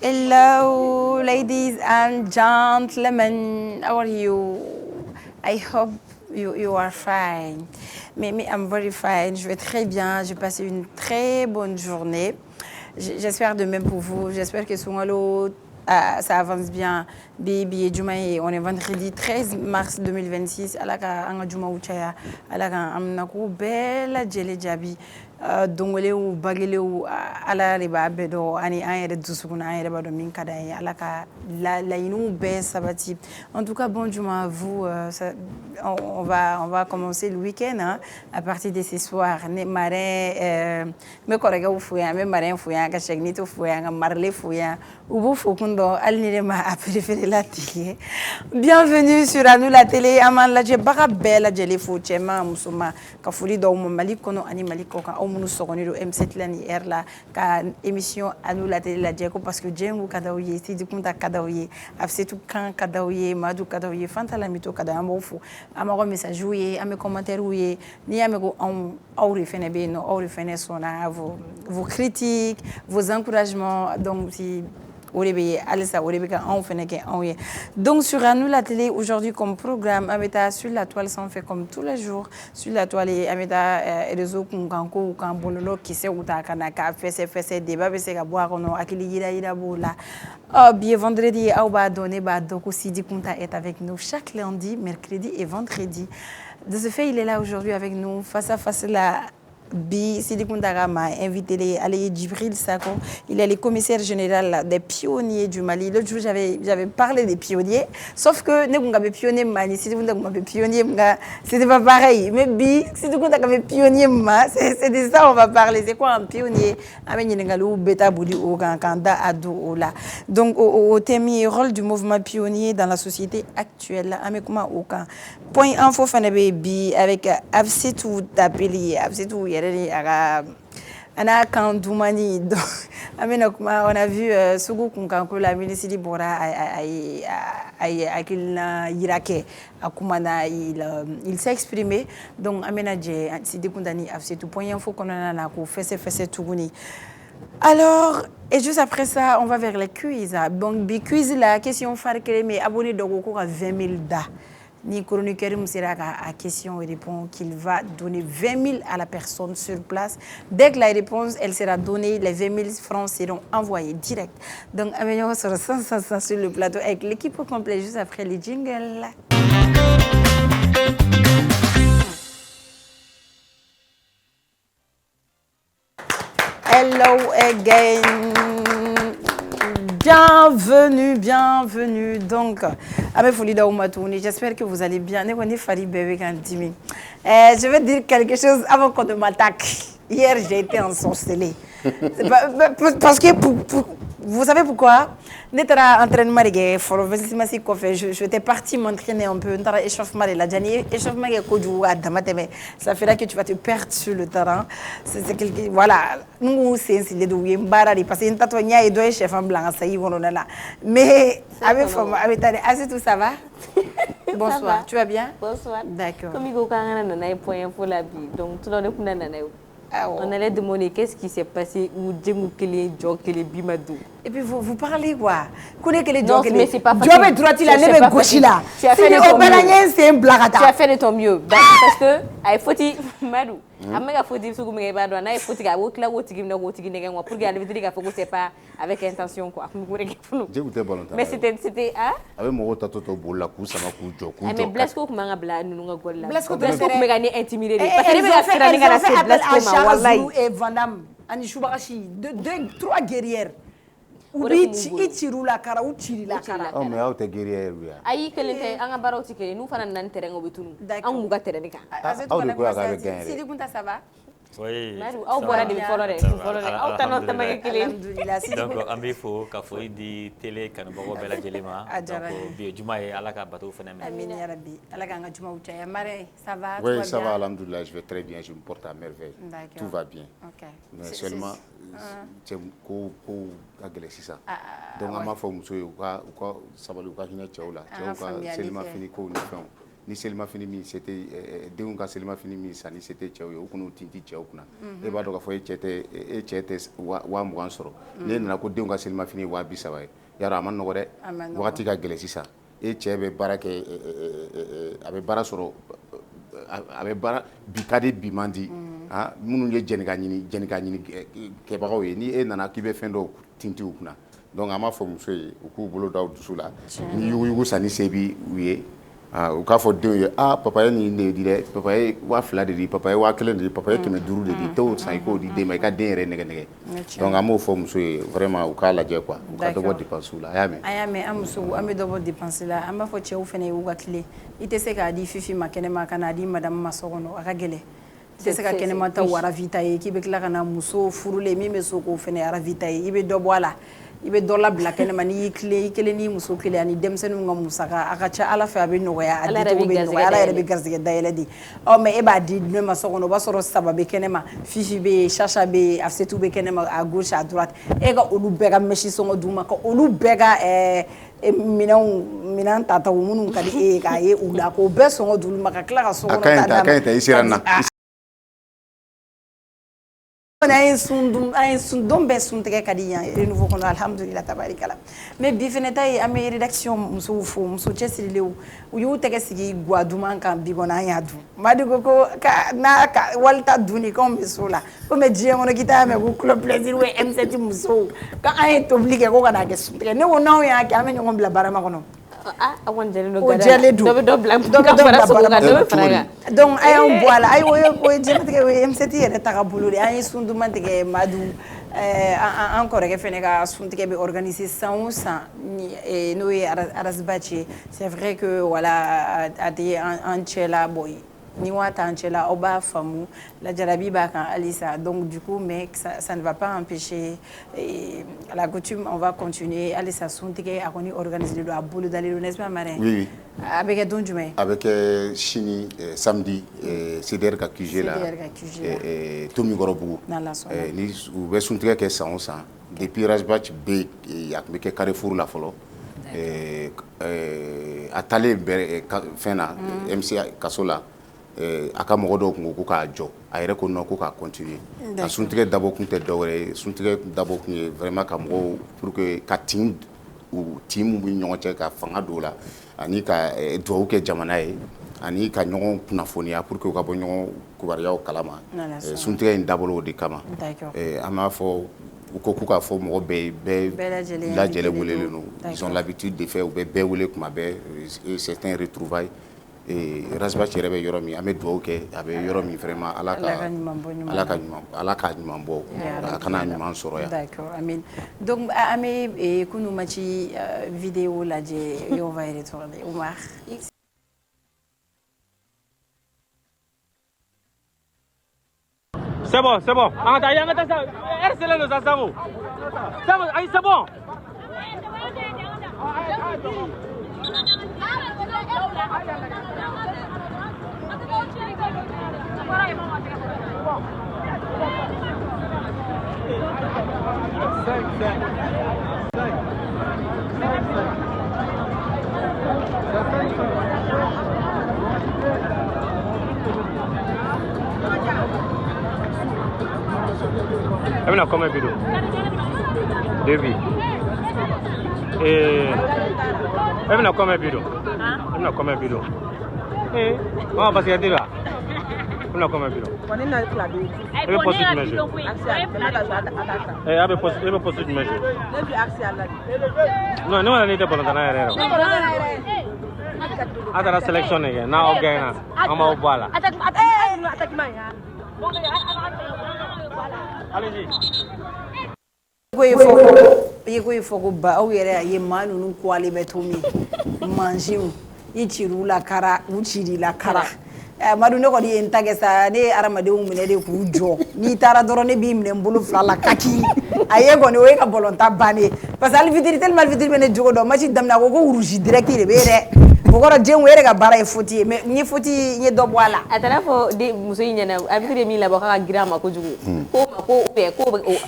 Hello, ladies and gentlemen. How are you? I hope you are fine. Mais I'm very fine. Je vais très bien. J'ai passé une très bonne journée. J'espère de même pour vous. J'espère que Sungalo, ça avance bien. Bibi Jumaye, on est vendredi 13 mars 2026. Alaka anga Juma Uchaya. Alaka amnaku bella jele jabi. Dongole ou bagele ou ala riba bedo ani an yɛrɛ dusukun an yɛrɛ b'a dɔn min ka d'an ye ala ka laɲiniw bɛɛ sabati. En tout cas, bon juma à vous. On va commencer le week-end hein, à partir de ce soir. Ne marin me kɔrɔkɛw fo yan, me marin fo yan, ka Sɛginito fo yan, ka Marle fo yan. U b'u fo kun dɔn hali ni ne ma a préféré la télé. Bienvenue sur À nous la télé. An m'an lajɛbaga bɛɛ lajɛlen fo cɛman musoman ka foli d'aw ma Mali kɔnɔ ani Mali kɔ kan. Minnu sɔgɔlen don M7 la ni heure la ka émission À nous la télé lajɛ ko parce que Djengu ka d'aw ye, Sidi Kunta ka d'aw ye, Afsetou Kan ka d'aw ye, Madu ka d'aw ye, Fanta Lamito ka d'aw ye. An b'aw fo, an b'aw ka message ye, an bɛ commentaire ye. N'i y'a mɛn ko aw de fɛnɛ bɛ yen nɔ, aw de fɛnɛ sɔnna vos critiques, vos encouragements. Donc si donc sur À nous la télé aujourd'hui comme programme Ameta sur la toile sans fait comme tous les jours sur la toile Ameta réseau kunkanko kan bololo kise uta kana ka fesse débat be se ka boire no akili yira bola. Bien vendredi au ba donner ba doko Sidi Kunta est avec nous chaque lundi, mercredi et vendredi. De ce fait, il est là aujourd'hui avec nous face à face là. Sidi Kunta m'a invité Ali Djibril Sako. Il est le commissaire général des pionniers du Mali. L'autre jour, j'avais parlé des pionniers, sauf que nous avons pionnier Mali. Sidi Kunta avait pionnier, c'était pas pareil. Mais Sidi Kunta avait pionnier, c'est de ça on va parler. C'est quoi un pionnier? Donc au thème rôle du mouvement pionnier dans la société actuelle. Point info Fanabe avec Afsetou Tapeli, Afsetou Ana Kandoumani. On a vu Sougou Kunkanko, la ministre Bora Akilna Irake, Akumana, il s'est exprimé. Donc, Aménadje, Sidi Kundani, Afsetou, point info qu'on a fait Tougouni. Alors, et juste après ça, on va vers les quiz. Donc, quiz, la question phare, mais abonné de Goko à 20 000 da. Ni chroniqueur sera à question et répond qu'il va donner 20 000 à la personne sur place. Dès que la réponse elle sera donnée, les 20 000 francs seront envoyés direct. Donc, on sera sans sur le plateau avec l'équipe au complet juste après les jingles. Hello again. Bienvenue. Donc, j'espère que vous allez bien. Je vais dire quelque chose avant qu'on ne m'attaque. Hier, j'ai été ensorcelée. Parce que, vous savez pourquoi? J'étais partie m'entraîner un peu. Ça fait là que tu vas te perdre sur le terrain. Voilà. Nous, c'est parce que chef en blanc. Mais, avec tout ça va? Bonsoir. Tu vas bien? Bonsoir. D'accord. Comme il y a un point pour la vie, donc tout le monde on allait demander qu'est-ce qui s'est passé ou Bimadou. Et puis vous parlez quoi? Non, mais c'est pas facile. Job est droit, il a levé gauche là. Tu as fait de ton mieux. C'est un blague. Tu as fait de ton mieux. Parce que, il faut dire, Madou, il faut dire ce que il faut dire, pour que c'est pas avec intention quoi. Mais c'était avec mon tato bola ku sama ku jo ku mais Blasco comment nga bla nous nga golla Blasco me gagner intimider parce que ils ont fait appel à et Vandam ani Choubachi deux trois guerrières Ichiru la kara uchiri la kara oh mais auto guerrière ayi kelente anga baro tikele nous fana nan terrain ngobitunu an muga terrain ka Sidi Kunta ça va? Oui. Au bora de folore au tano tamay kele donc ambi fo ka fo di télé kan bago bela jelema donc bi juma e ala ka bato fena amin ya rabbi ala ka nga juma uta ya mare ça va? Oui, ça va alhamdoulilah, je vais très bien, je me porte à merveille. Tout va bien. OK. Mais seulement c'est ko agale sisa. Donc ama fo muso yo ka sabali ka hina chawla. Chawka seulement fini ko ni fon. ni selima fini min c'était denw ka selima fini min sa ni c'était cɛw ye u kun'u tinti cɛw kunna e b'a dɔn k'a fɔ e cɛ tɛ 20,000 sɔrɔ ne nana ko denw ka selima fini 30,000 ye yarɔ a ma nɔgɔ dɛ wagati ka gɛlɛn sisan e cɛ bɛ baara kɛ a bɛ baara sɔrɔ a bɛ baara bi ka di bi man di minnu ye jɛnika ɲini kɛbagaw ye ni e nana k'i bɛ fɛn dɔw tinti u kunna donc an b'a fɔ muso ye u k'u bolo da u dusu la ni yuguyugu san ni se bi u ye u k'a fɔ denw ye papa ye nin de di dɛ papa ye 2,000 de di papa ye 1,000 de di papa ye 500 de di t'o san i k'o di den ma i ka den yɛrɛ nɛgɛ donc an b'o fɔ muso ye vraiment u k'a lajɛ quoi u ka dɔ bɔ dépense la a y'a mɛn an musow an bɛ dɔ bɔ dépense la an b'a fɔ cɛw fana ye u ka tile i tɛ se k'a di fifi ma kɛnɛma ka n'a di madame ma so kɔnɔ a ka gɛlɛn i tɛ se ka kɛnɛma ta aravita ye k'i bɛ tila ka na muso furulen min bɛ so k'o fana aravita ye i bɛ dɔ bɔ a la i bɛ dɔ labila kɛnɛma n'i y'i tilen i kelen ni muso kelen ani denmisɛnninw ka musaka a ka ca Ala fɛ a bɛ nɔgɔya a dicogo bɛ nɔgɔya Ala yɛrɛ bɛ garisɛgɛ dayɛlɛ de mais e b'a di ne ma so kɔnɔ o b'a sɔrɔ saba bɛ kɛnɛma fifi bɛ yen Chacha bɛ yen Afisetu bɛ kɛnɛma à gauche à droite e ka olu bɛɛ ka mesi sɔngɔ d'u ma ka olu bɛɛ ka minɛn tataw minnu ka di e ye k'a ye u la k'o bɛɛ sɔngɔ d'u ma ka tila ka so kɔnɔ ta d'a ma a ka ɲi i sera n na an ye sun don bɛɛ sun tigɛ ka di yan renouveau kɔnɔ alhamdulillah tabarikala mais bi fɛnɛ ta ye an bɛ rédaction musow fo muso cɛsirilenw u y'u tɛgɛ sigi guwa duman kan bi kɔnɔ an y'a dun Madi ko n'a ka walita dun ni k'anw bɛ so la ko mais diɲɛ kɔnɔ k'i t'a mɛn ko club plaisir ou M7 musow k'an ye tobili kɛ ko ka n'a kɛ sun tigɛ ne ko n'anw y'a kɛ an bɛ ɲɔgɔn bila barama kɔnɔ a kɔni jɛlen don o jɛlen don dɔ bɛ fara sogo kan dɔ bɛ fara kan donc a y'anw bɔ a la ayi o ye diɲɛlatigɛ o ye M7 yɛrɛ taga bolo de an ye sun duman tigɛ Madu an kɔrɔkɛ fɛnɛ ka suntigɛ bɛ organiser san o san n'o ye Arasbachi ye c'est vrai que voilà a tɛ an cɛ la bon ni waa t'an cɛ la aw b'a faamu lajarabi b'a kan halisa donc du coup mais ça ne va pas empêcher la coutume on va continuer halisa suntigɛ a kɔni organiser don a bolo dalen don n'est-ce pas Marien oui a bɛ kɛ don jumɛn a bɛ kɛ sini samedi CDR ka QG la Tomikɔrɔbugu ni u bɛ suntigɛ kɛ san o san depuis Arasbachi bɛ yen a tun bɛ kɛ Carrefour la fɔlɔ a taalen fɛn na MC kaso la a ka mɔgɔ dɔw tun ko k'a jɔ a yɛrɛ ko non ko k'a continuer a suntigɛ dabɔ kun tɛ dɔwɛrɛ ye suntigɛ dabɔ kun ye vraiment ka mɔgɔw pour que ka team bɛ ɲɔgɔn cɛ ka fanga don la ani ka dugawu kɛ jamana ye ani ka ɲɔgɔn kunnafoniya pour que u ka bɔ ɲɔgɔn kibaruyaw kalama suntigɛ in dabɔra o de kama an b'a fɔ u ko k'u k'a fɔ mɔgɔ bɛɛ lajɛlen welelen don ils ont l'habitude de faire u bɛ bɛɛ wele tuma bɛɛ certains retrouvailles Arasbachi yɛrɛ bɛ yɔrɔ min an bɛ dugawu kɛ a bɛ yɔrɔ min vraiment Ala ka ɲuman bɔ a kana ɲuman sɔrɔ yan. D'accord, amin. Donc an bɛ kunu match vidéo lajɛ et on va y retourner. Oumar. C'est bon, c'est bon. C'est bon. Elle vient combien de vidéos? 2 vies. Et elle vient combien de vidéos? Elle vient combien de vidéos? Eh, on va passer là. Elle vient combien de vidéos? Elle veut poster une mesure. Elle veut poster une mesure. Non, nous on a été pour l'entendre. Ada la sélection nègre, na ogena, ama obala. Allez-y. Ko il faut ko ba aw yɛrɛ ye maa ninnu ko ale bɛ to min mansiw i cir'u la kara u ciri la kara Madu ne kɔni ye n ta kɛ sa ne ye hadamadenw minɛ de k'u jɔ n'i taara dɔrɔn ne b'i minɛ n bolo fila la kaki a ye kɔni o ye ka ballon ta bannen parce que alfitiri tellement alfitiri bɛ ne jogo dɔn match daminɛ a ko rouge direct de bɛ yen dɛ bokora den were ka bara e foti mais ni foti ni do boala atana fo de muso nyana habitude mi la baka gira ma ko jugu ko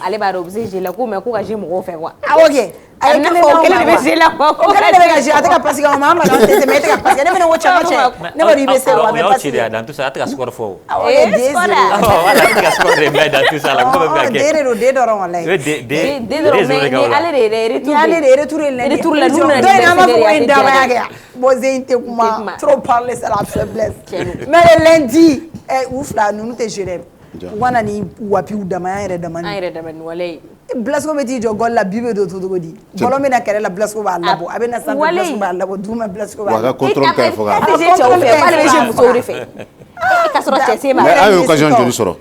ale ba do bise la ko me ko ka je mo fe quoi ah ok ay na fo kele be je la ko kele be ga je ataka parce que mama non te mete ka parce que ne me wo chama che ne ba ribe se wa me parce que dans tout ça ataka score fo voilà ataka score de mais dans tout ça la ko be ke de do ron wala ale de retour la nous na ma ko inda ba ya bo zeinte kuma trop parler c'est la faiblesse mais le lundi ouf là nous te juré wana ni wapi udama yere dama ni wala Blasco beti jo gol la bibe do to godi bolo me na kere la Blasco ba labo abena sa Blasco ba labo duma Blasco ba wa contrôle kay foga je ci o fe pas le je muso refe ka soro tese ba ay occasion joli soro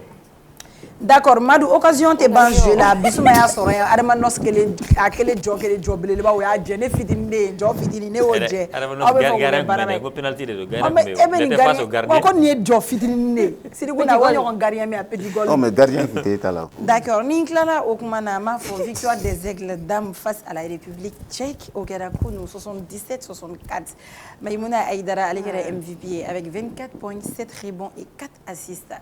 d'accord Madou occasion te ban jeu la bisuma ya soro ya adama noskele akele jo bele ba o ya je ne fitinde jo fitini ne o je go penalty de gardien ko ni jo fitini ne sidi ko na woni on gardien mais a petit goal oh mais gardien qui était là d'accord ni klala o kuma na ma fo victoire des aigles dames face à la République tchèque au Karakou 77-64 Maïmouna Aïdara Aligere MVP avec 24 points 7 rebonds et 4 assists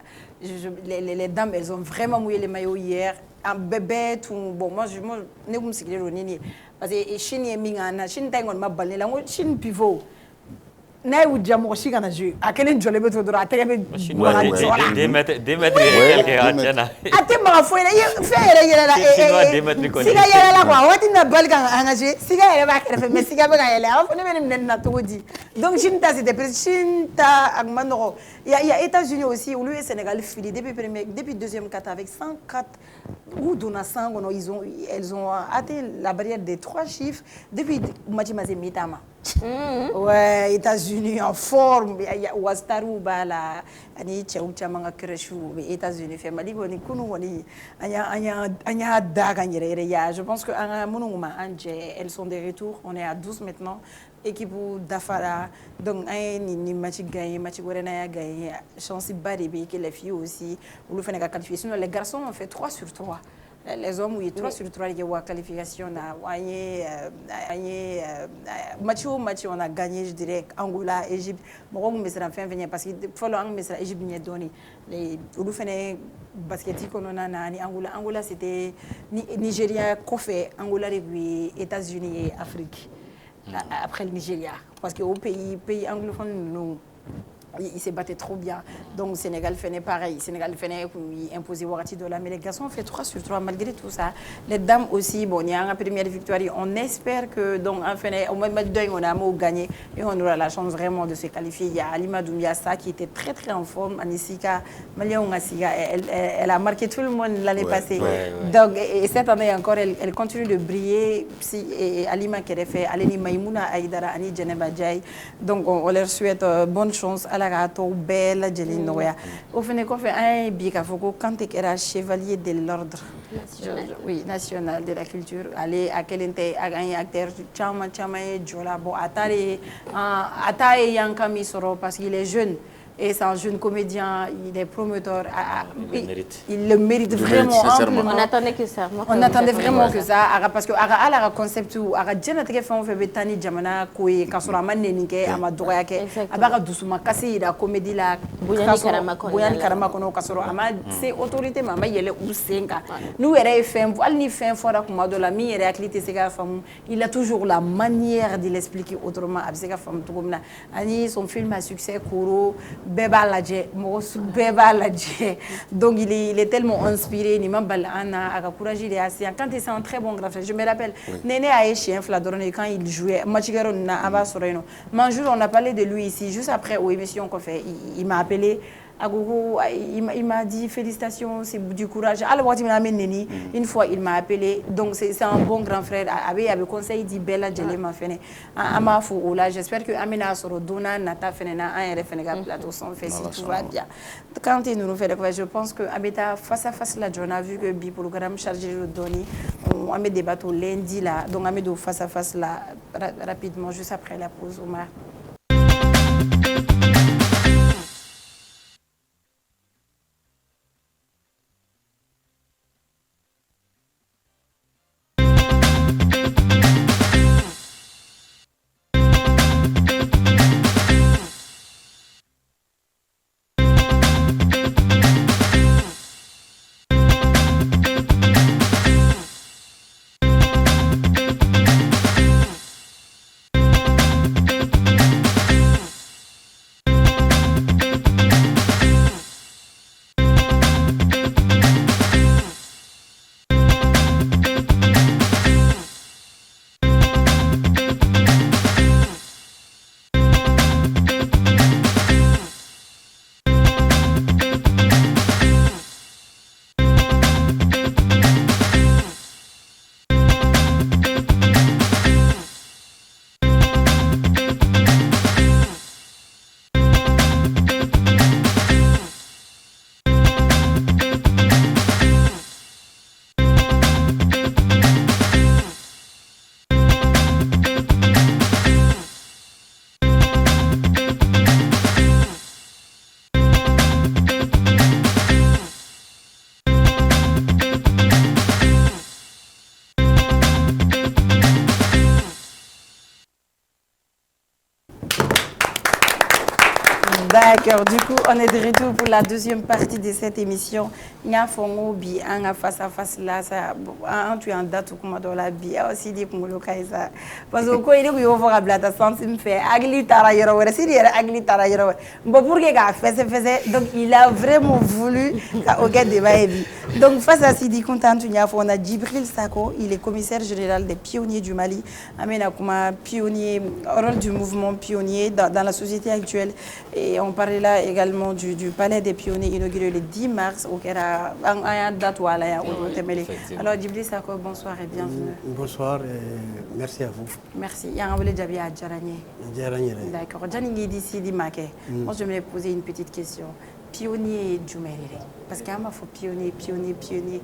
les dames elles ont vraiment mouillé les maillots hier un bébé tout bon moi ne me sigler au nini parce que Chine est mingana Chine tangon ma balle la Chine pivot na yu jamo shi kana ju akele njole beto dora atege be des mètres quelque atena ate ma fo ina fe yele la siga yele la kwa wati na bal kan angaje siga yele ba kere mais siga be kan yele afa ne men na to di donc Chinta c'était Chinta ak manoro il y a États-Unis aussi où le Sénégal fili depuis deuxième quart avec 104 ou dona 100 elles ont atteint la barrière des 3 chiffres depuis Matimazé Mitama. Ouais, États-Unis en forme, Wastaru bala ani chaucha manga kreshu États-Unis fait mali boni kunu woni anya daga nyere ya je pense que monuma anje elles sont de retour on est à 12 maintenant équipe d'Afara donc ni match gagné match gorena ya gagné chance bari be que les filles aussi ou le fait qualifier sinon les garçons ont fait 3 sur 3. Les hommes, oui, 3 sur 3, il y a eu qualification. Match, on a gagné, je dirais, Angola, Égypte. Bon, on me fait venir parce qu'il faut que l'Égypte n'y ait donné. Les basket qu'on a Angola. Angola, c'était Nigeria, Kofé, Angola, États-Unis et Afrique. Après le Nigeria. Parce qu'au pays anglophone, nous. Il s'est battu trop bien. Donc, Sénégal fait pareil. Sénégal fait imposer Warati de la. Mais les garçons ont fait 3 sur 3 malgré tout ça. Les dames aussi, bon, il y a une première victoire. On espère que, donc, au moins, on a gagné et on aura la chance vraiment de se qualifier. Il y a Alima Doumbia qui était très, très en forme. Anisika, elle a marqué tout le monde l'année passée. Donc, et cette année encore, elle continue de briller. Et Alima qui a fait Aleni Maïmouna Aïdara, Ani Djeneba Djaï. Donc, on leur souhaite bonne chance. À la gâteau belle Jelinoya. Au final, qu'on fait un bica foko quand tu es chevalier de l'ordre national de la culture. Allez à quel à gagner acteur chama jola bo atare yankami soro parce qu'il est jeune. Et c'est un jeune comédien, il est promoteur. Il le mérite vraiment amplement. On attendait que ça. On attendait vraiment que ça. Parce que le concept où il fait Tani Jamana, Kasura Manenike, Amadoyake, Abara Dousouma, Kassi, la comédie, la Boyan Karamakono, Kasoro, c'est autorité, Mama Yele ou Senka. Nous, elle fait un fort de la mi et réactivité, il a toujours la manière de l'expliquer autrement. Son film à succès, Koro. Donc il est tellement inspiré, il m'a courage, il est assez. Quand il est un très bon graphiste, je me rappelle, Néné a échoué quand il jouait. Un jour, on a parlé de lui ici, juste après aux émissions qu'on fait, il m'a appelé. Il m'a dit félicitations, c'est du courage. Alors, une fois, il m'a appelé. Donc, c'est un bon grand frère. Il avait conseillé, il dit Bella Djelé m'a fait. J'espère que Amina Sorodona Nata Fenena a un plateau sans fait si tout va bien. Quand il nous fait je pense que Abeta face à face là, on a vu que le programme chargé de donner, on a mis des bateaux lundi là. Donc, on a mis face à face là rapidement, juste après la pause. Omar. D'accord, du coup, on est de retour pour la deuxième partie de cette émission. Nya fongo bi anga face à face là ça tu en date kuma do la bi aussi di kungolo kaisa parce que ko ile ko yo fo kabla ta sentim fait agli tara yoro wala si yere agli tara yoro bon pour que ga faisait donc il a vraiment voulu au gars de Baebi. Donc face à Sidi Content Nya fo on a Djibril Sako, il est commissaire général des pionniers du Mali, amena kuma pionnier rôle du mouvement pionnier dans la société actuelle. Et on parlait là également du palais des pionniers inauguré le 10 mars au Kera. Alors Djibril Sako, bonsoir et bienvenue. Bonsoir et merci à vous. Merci. D'accord. Moi je me poser une petite question. Pionnier du Mali, parce qu'il y a un pionnier.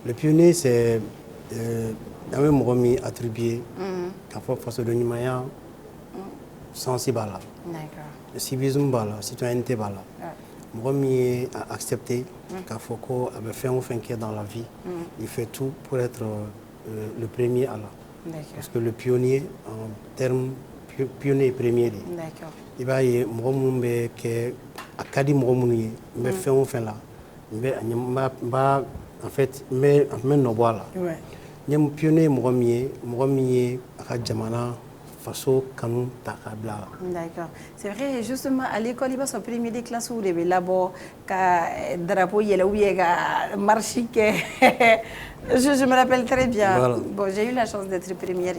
Le pionnier c'est un même attribué à face de Nimaya sensible. D'accord. Le civisme bala, citoyenneté bala. Moi, a accepté qu'à Foucault avait fait un fin dans la vie. Il fait tout pour être le premier à la. Parce que le pionnier, en termes pionnier premier. D'accord. Il va y avoir que Akadi Mouromouni, mais fait un fin là. Mais en fait, mais nos voilà. Il y a un pionnier Mouromier à Djamana. D'accord. C'est vrai, justement, à l'école, il va se premier des classes où il y a là-bas, drapeau, il y a marché. Je me rappelle très bien. Voilà. Bon, j'ai eu la chance d'être première.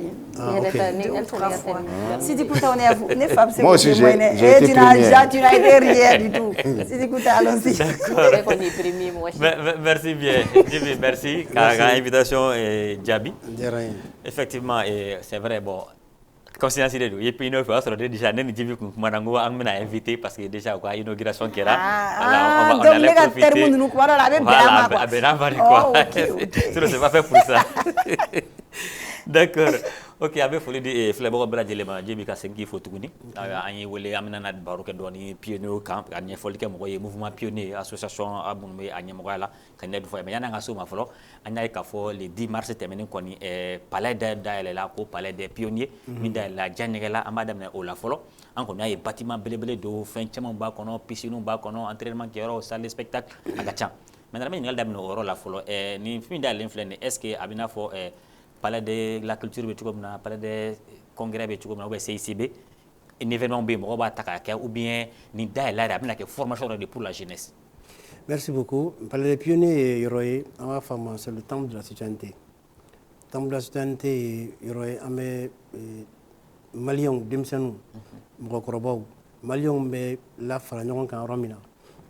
Si tu écoutes, on est à vous. Les femmes, c'est moi aussi, j'ai été première. Tu n'as été rien du tout. Si tu écoutes, allons-y. Merci bien. Merci. Invitation, Djabi. Effectivement, c'est vrai, bon. Conscience de lui et puis une fois sur déjà n'est dit que Manango a invité parce que déjà quoi inauguration qui est là. Alors on allait profiter. C'est pas fait pour ça. D'accord. Ok, avec folie de Flebo Bradjelema, Jebika Senki Fotuguni, Annie Wele Amana Baroque Doni, Pionnier Camp, Agnès Folke, mouvement pionnier, association Aboumé, Agnamogala, Canet for Mayana Soma Folo, Anaïka for le 10 mars terminé Koni, Palais d'Aïla, Palais des pionniers, Mida la Janela, Amadame Ola Folo, en qu'on a un bâtiment blé d'eau, fin Chamon Bacono, piscine Bacono, entraînement qui aura salle de spectacle, Agachan. Maintenant, il y a un rôle à Folo, ni fin d'influence, est-ce que Abina for palais de la culture, palais de congrès, ou CICB, un événement ou bien une formation pour la jeunesse. Merci beaucoup. Palais des pionniers, c'est le temple de la citoyenneté. Le temple de la citoyenneté, Maliens, Dimsenou, Mokorobo, Maliens, mais la Faragnon, Romina,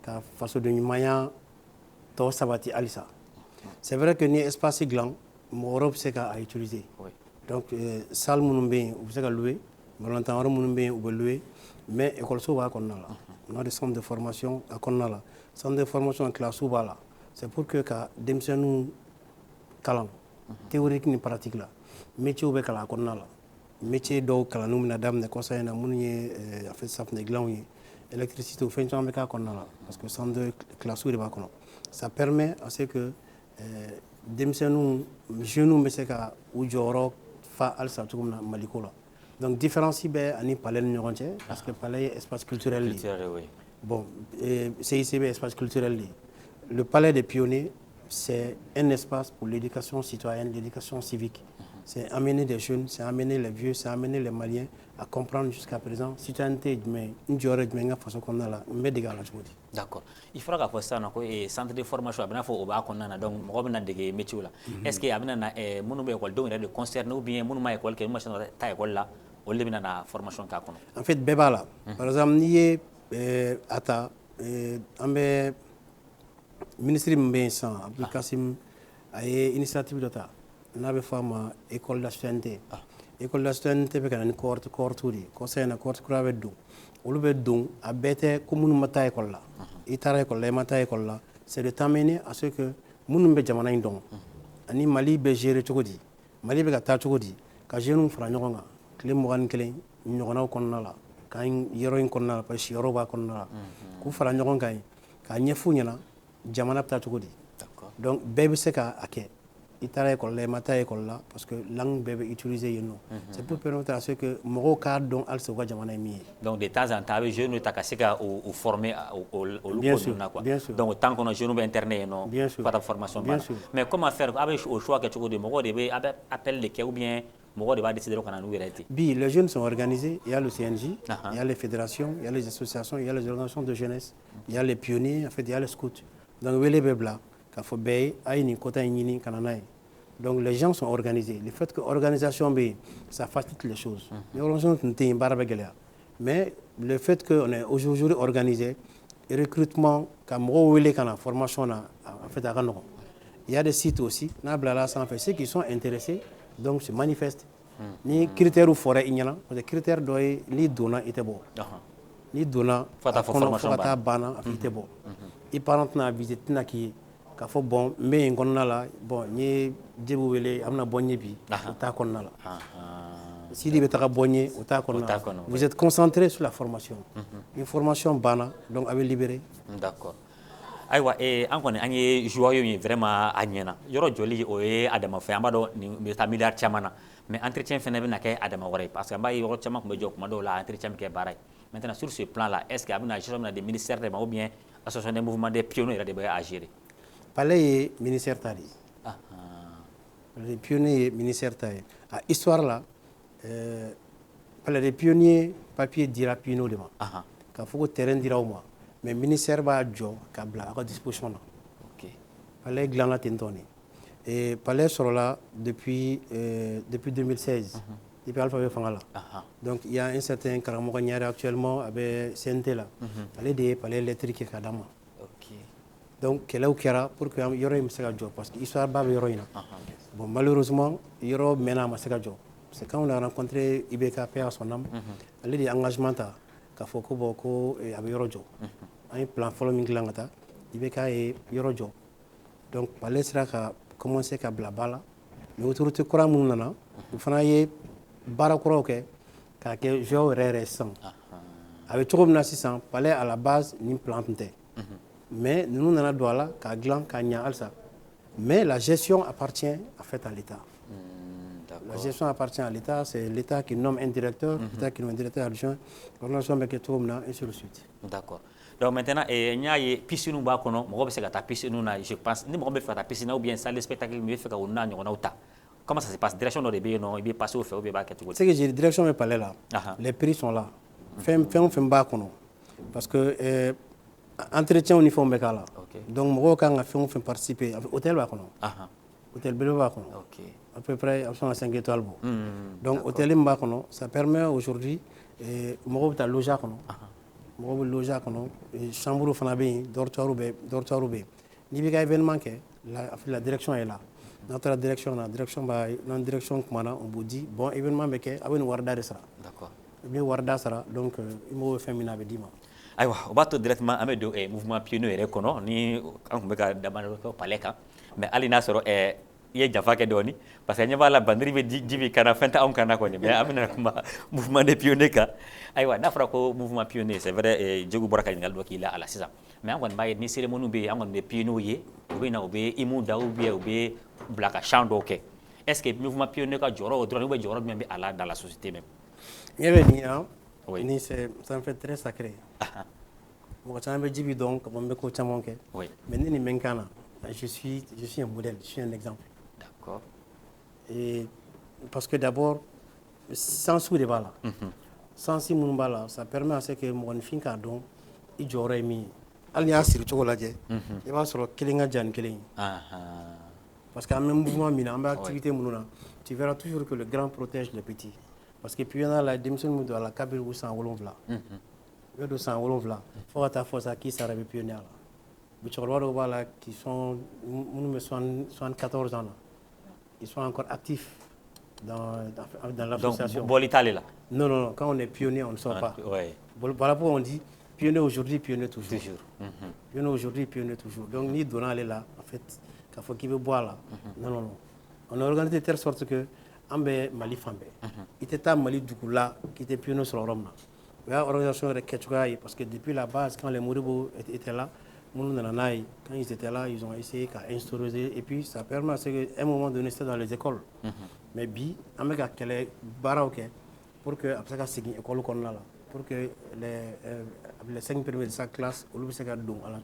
car face de Nimaya, Tor Sabati Alissa. C'est vrai que ni espace gland. L'Europe c'est à utiliser. Oui. Donc salle mounoumbé vous savez louer, volontaire mounoumbé ou louer, mais école souvent qu'on a là. On a des centres de formation à qu'on a là. Centre de formation en classe souvent là. C'est pour que des nous calant théorique ni pratique là. Métier ou bien cala qu'on a là. Métier d'eau cala nous madame ne conseille na mounier a fait ça ne gland électricité ou fin chambre qu'on a là. Parce que centre de classe ou pas qu'on. Ça permet à ce que Demsenou, jeunes, mais c'est qu'à Oujoro, fa al Satoum Malikola. Donc, différencie, ani palais de Nurantier, parce que palais espace culturel. Oui. Bon, CICB, espace culturel. Le palais des pionniers, c'est un espace pour l'éducation citoyenne, l'éducation civique. C'est amener des jeunes, c'est amener les vieux, c'est amener les Maliens à comprendre jusqu'à présent citoyenneté, mais une durée de façon qu'on a là, mais des gars là, je vous dis. D'accord. Il faudra que ça, et centre de formation, il faut que donc, on a des métiers là. Est-ce qu'il y a une monument école de concerne ou bien monument école qui est une école là, ou la formation qu'on a? En fait, béba là. Par exemple, ni ata, ambe ministre Mbésan, Abdul Kassim, a une initiative d'État. N'avait femme école d'assistante. École d'assistante, parce qu'il y a une cohorte touri. Conseil na cohorte grave d'eau. Au lieu d'eau, à bête comme nous mata école là. Itara école là, mata école là. C'est de t'amener à ce que nous nous mettons en don. Ani Mali be gérer chokodi. Mali be gata chokodi. Quand j'ai nous fera n'yonga. Clé moran clé. N'yonga au konna. Quand héroïne konna, parce que héroïne konna. Kou fera n'yonga. Quand n'y a fou n'yana. Jamana pta chokodi. Donc bébé c'est qu'à aké. il t'a école là, mata école là, parce que langue bébé utilisée non. C'est pour permettre à ce que Moro cadre dont al se voit jamana mié. Donc de temps en temps, les jeunes t'as cassé ou formé au bien sûr, quoi. Bien sûr. Donc tant qu'on a jeunes internet non, bien sûr, pas de formation. Bien sûr. Mais comment faire avec au choix que tu de Moro de appelle les ou bien Moro de va décider qu'on a nous vérité. Bi, les jeunes sont organisés, il y a le CNJ, il y a les fédérations, il y a les associations, il y a les organisations de jeunesse, il y a les pionniers, en fait il y a les scouts. Donc les bébla qu'il faut bailler à une quota inini kananaï. Donc les gens sont organisés. Le fait que l'organisation ça facilite les choses. Mais le fait qu'on est aujourd'hui organisé, le recrutement, formation, en fait, il y a des sites aussi, ceux qui sont intéressés, donc se manifestent. Ni critères ou forêt, il y a des critères ni donnant était bon. Ni donnant, formation bana, était bon. Et par exemple, na visite na qui ka fo bon mais ngonna la bon ni djebu wele amna bonye bi ta konna la si di betaka bonye ta konna vous êtes concentré sur la formation une formation bana donc avec libéré d'accord aywa an kɔni an ye joyeux ye vraiment a ɲɛna yɔrɔ joli o ye adama fɛ an b'a dɔn nin bɛ taa miliyari caman na mais entretien fɛnɛ bɛna kɛ adama wɛrɛ ye parce que an b'a ye yɔrɔ caman tun bɛ jɔ kuma dɔw la entretien bɛ kɛ baara ye maintenant sur ce plan là est ce que a bɛna gestion bɛna des ministères de ma ou bien association des mouvements des pionniers yɛrɛ de bɛ a gérer palais ministère tali les pionniers ministère tali à histoire là palais des pionniers papier dira pionnier de ma ka fo terrain dira au moins mais ministère va jo ka bla à disposition là OK palais glan la tentoni et palais sur là depuis 2016 depuis alphabet fangala donc il y a un certain Karamogo Niare actuellement avec CNT là palais des palais électriques kadama donc kɛlɛw kɛra pour que yɔrɔ in bɛ se ka jɔ parce que histoire ba bɛ yɔrɔ in na bon malheureusement yɔrɔ mɛnna a ma se ka jɔ parce que quand on a rencontré IBK paix à son âme ale de ye engagement ta k'a fɔ ko bon ko a bɛ yɔrɔ jɔ an ye plan fɔlɔ min dilan ka taa IBK ye yɔrɔ jɔ donc palais sera ka commencer ka bila ba la mais autorité kura minnu nana u fana ye baara kuraw kɛ k'a kɛ jɔ yɛrɛ yɛrɛ sisan a bɛ cogo min na sisan palais à la base ni plan tun tɛ mais nous n'en avons pas qu'à glan qu'à alsa mais la gestion appartient en fait à l'État. La gestion appartient à l'État, c'est l'État qui nomme un directeur, l'État qui nomme un directeur adjoint, l'organisation avec tout le monde et sur le suite. D'accord. Donc maintenant, il y a piscine bas kono, mo be se ka piscine na, je pense ni mo be faire piscine ou bien salle de spectacle me fait ka on a uta. Comment ça se passe? Direction de B non, il est passé au fait ou bien ba quelque chose. C'est que j'ai direction mais pas là. Les prix sont là. Fait bas kono parce que entretien uniforme bɛ k'a la donc mɔgɔw kan ka fɛn o fɛn participer hôtel b'a kɔnɔ hôtel belebele b'a kɔnɔ à peu près a bɛ sɔn ka 5 étoiles bɔ donc hôtel min b'a kɔnɔ ça permet aujourd'hui mɔgɔw bɛ taa loger a kɔnɔ mɔgɔw bɛ loger a kɔnɔ chambre fana bɛ yen dortoir bɛ yen n'i bɛ ka événement kɛ la direction est là n'a taara direction na direction b'a n'an direction kumana on b'o di bon événement bɛ kɛ a bɛ nin warida de sara i bɛ warida sara donc i mago bɛ fɛn min na a bɛ d'i ma. Aywa, on va tout directement avec le mouvement pionnier reconnu ni on peut pas demander palais kan mais ali na soro ye jafa ke doni parce que nyaba la bandiri be jibi kana fenta on kana ko ni mais amina kuma mouvement des pionniers ka aywa na fara ko mouvement pionnier c'est vrai jogu boraka ngal do ki la ala sisa mais on baye ni cérémonie be on be pionnier ou be na ou be imu da ou be blaka chando ke est-ce que mouvement pionnier ka joro droit ou be joro bien be ala dans la société même oui. Ni ça me fait très sacré. Moi, quand je dis donc, oui. Mais ni menkana, je suis un modèle, je suis un exemple. D'accord. Et parce que d'abord, sans sous les balles, sans si mon bala, ça permet à ce que mon fin cadon, il j'aurais mis. Alliance sur le chocolat, il va sur le killing jan killing. Parce qu'en même mouvement, en activité, tu verras toujours que le grand protège le petit. Parce que puis on a la démission de la cabine où c'est en Wolonvla. Le de sang Wolonvla. Faut à ta force à qui ça rêve pionnier là. Mais tu vois là qui sont 74 ans là. Ils sont encore actifs dans l'association. Donc bon l'Italie là. Non, quand on est pionnier, on ne sort pas. Ouais. Voilà pourquoi on dit pionnier aujourd'hui, pionnier toujours. Pionnier aujourd'hui, pionnier toujours. Donc ni donnant aller là en fait, qu'il faut qu'il veut boire là. Non. On a organisé de telle sorte que Ambe Mali Fambe. Il était à Mali Dukula qui était pionnier sur le Rome. Il y a une organisation de Ketchugaï parce que depuis la base, quand les Mouribo étaient là, quand ils étaient là, ils ont essayé d'instaurer, et puis ça permet à ce qu'à un moment donné, c'était dans les écoles. Mais bi, on a quel baraque pour que après ça, c'est l'école qu'on a là, pour que les 5 premiers de sa classe, on puisse faire don à la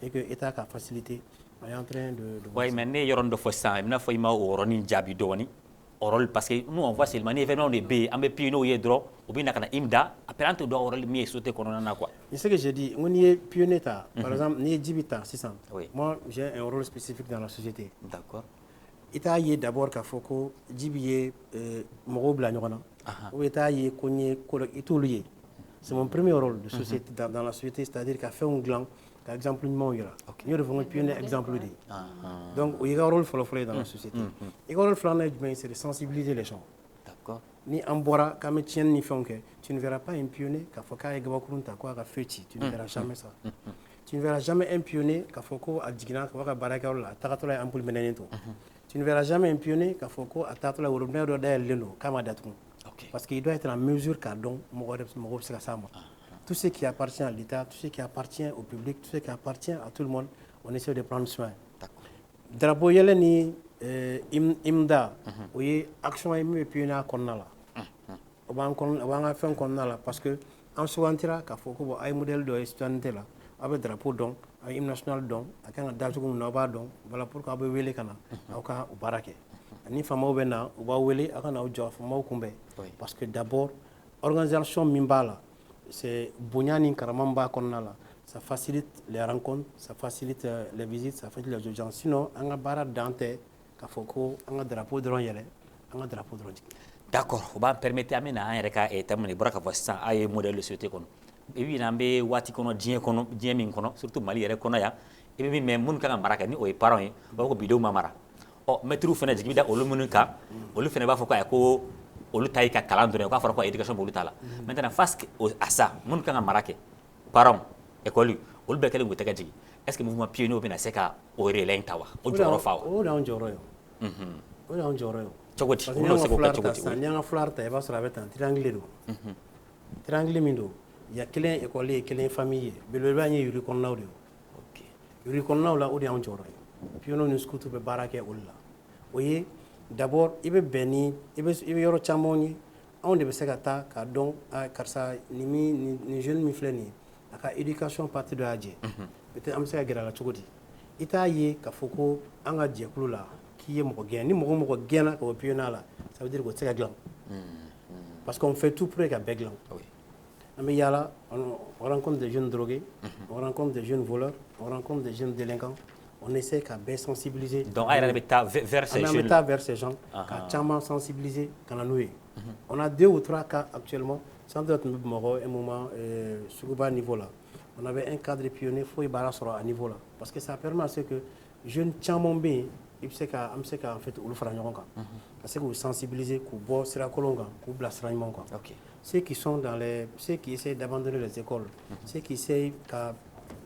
et que l'État a facilité, est en train de. Oui, mais nous, il y a un ça, il faut y avoir un jabi doni. Parce que nous on voit seulement les événements de B, on met pino et droit, ou bien on a imda, après on doit avoir le mieux sauté qu'on en a quoi. C'est ce que j'ai dit, on y est pionnier, par exemple, ni Djibita 600. Moi, j'ai un rôle spécifique dans la société. D'accord. État y est d'abord qu'à Foko, Djibiye, Moro Blagnona, ou État y est cogné, tout lié. C'est mon premier rôle de société dans la société, c'est-à-dire qu'à faire un gland. Par exemple, nous devons pionnier exemple. Donc, il y a un rôle dans la société. Et le rôle c'est de sensibiliser les gens. D'accord. Ni Ambora, comme tu ne verras pas un pionnier qui a fait un feuille. Tu ne verras jamais ça. Tu ne verras jamais un pionnier qui a fait un digna, qui a fait un ampoule meneneto. Tu ne verras jamais un pionnier qui a fait un urbain de l'eau, comme parce qu'il doit être en mesure qu'à don, tout ce qui appartient à l'État, tout ce qui appartient au public, tout ce qui appartient à tout le monde, on essaie de prendre soin. Drapeau yeleni imda, oui, action est puis na konnala. On va faire un konnala parce que en souventira qu'à Foko ay modèle de citoyenneté là, avec drapeau don, ay hymne national don, avec un dazu comme nova don, voilà pourquoi abe wele kana, auka au barake. Ni fama bena, ou ba wele akana au jof, ma kumbe. Parce que d'abord, organisation mimbala. C'est Bouniani Karamamba Konala. Ça facilite les rencontres, ça facilite les visites, ça facilite les urgences. Sinon, on a barre dante, Kafoko, on a drapeau de Royale, on a drapeau de Royale. D'accord, on va permettre à Mina et terminer Braka Vossa à un modèle de société. Et puis, on a Wati Kono, Djeming Kono, surtout Mali et Konaya. Et puis, même Munkana Marakani ou les parents, ou Bidou Mamara. Oh, mais tu fais des guides au Lumunuka, au Lufeneba Foko. Olu taille ka calendrier ko fara ko éducation bolu tala maintenant face à ça mun kan marake parents école olu be kelen go tega jigi est-ce que mouvement pionnier bina seka o relais tawa o joro fa o da on joro yo o da on joro yo chogoti o no seko ka chogoti nyanga flarta e ba sura betan triangle do triangle mindo ya kelen école et kelen famille belo ba nyi yuri kon nawdo OK yuri kon nawla o da on joro yo pionnier ni skutu be barake ulla oye d'abord il veut bénir il veut yoro chamoni on devait se gata ka don karsa ni jeune mi fleni aka éducation partie de adje peut-être am se gira la chogodi ita ye ka foko anga je kulula qui est mo gen ni mo gena ko piona la ça veut dire que c'est glan parce qu'on fait tout pour que beglan oui mais yala on rencontre des jeunes drogués on rencontre des jeunes voleurs on rencontre des jeunes délinquants. On essaie qu'à bien sensibiliser. Donc, vers ces jeunes. Vers ces gens, qu'à tellement sensibiliser, qu'à nous. On a 2 ou 3 cas actuellement, sans doute un moment sur ce niveau-là. On avait un cadre pionnier, il faut y aller à niveau là. Parce que ça permet à ce que les jeunes tellement bien, ils savent qu'en fait, ils font parce que vous sensibilisez, vous bossez sur la colonne, vous blessez la ceux qui sont dans les. Ceux qui essaient d'abandonner les écoles, ceux qui essayent qu'à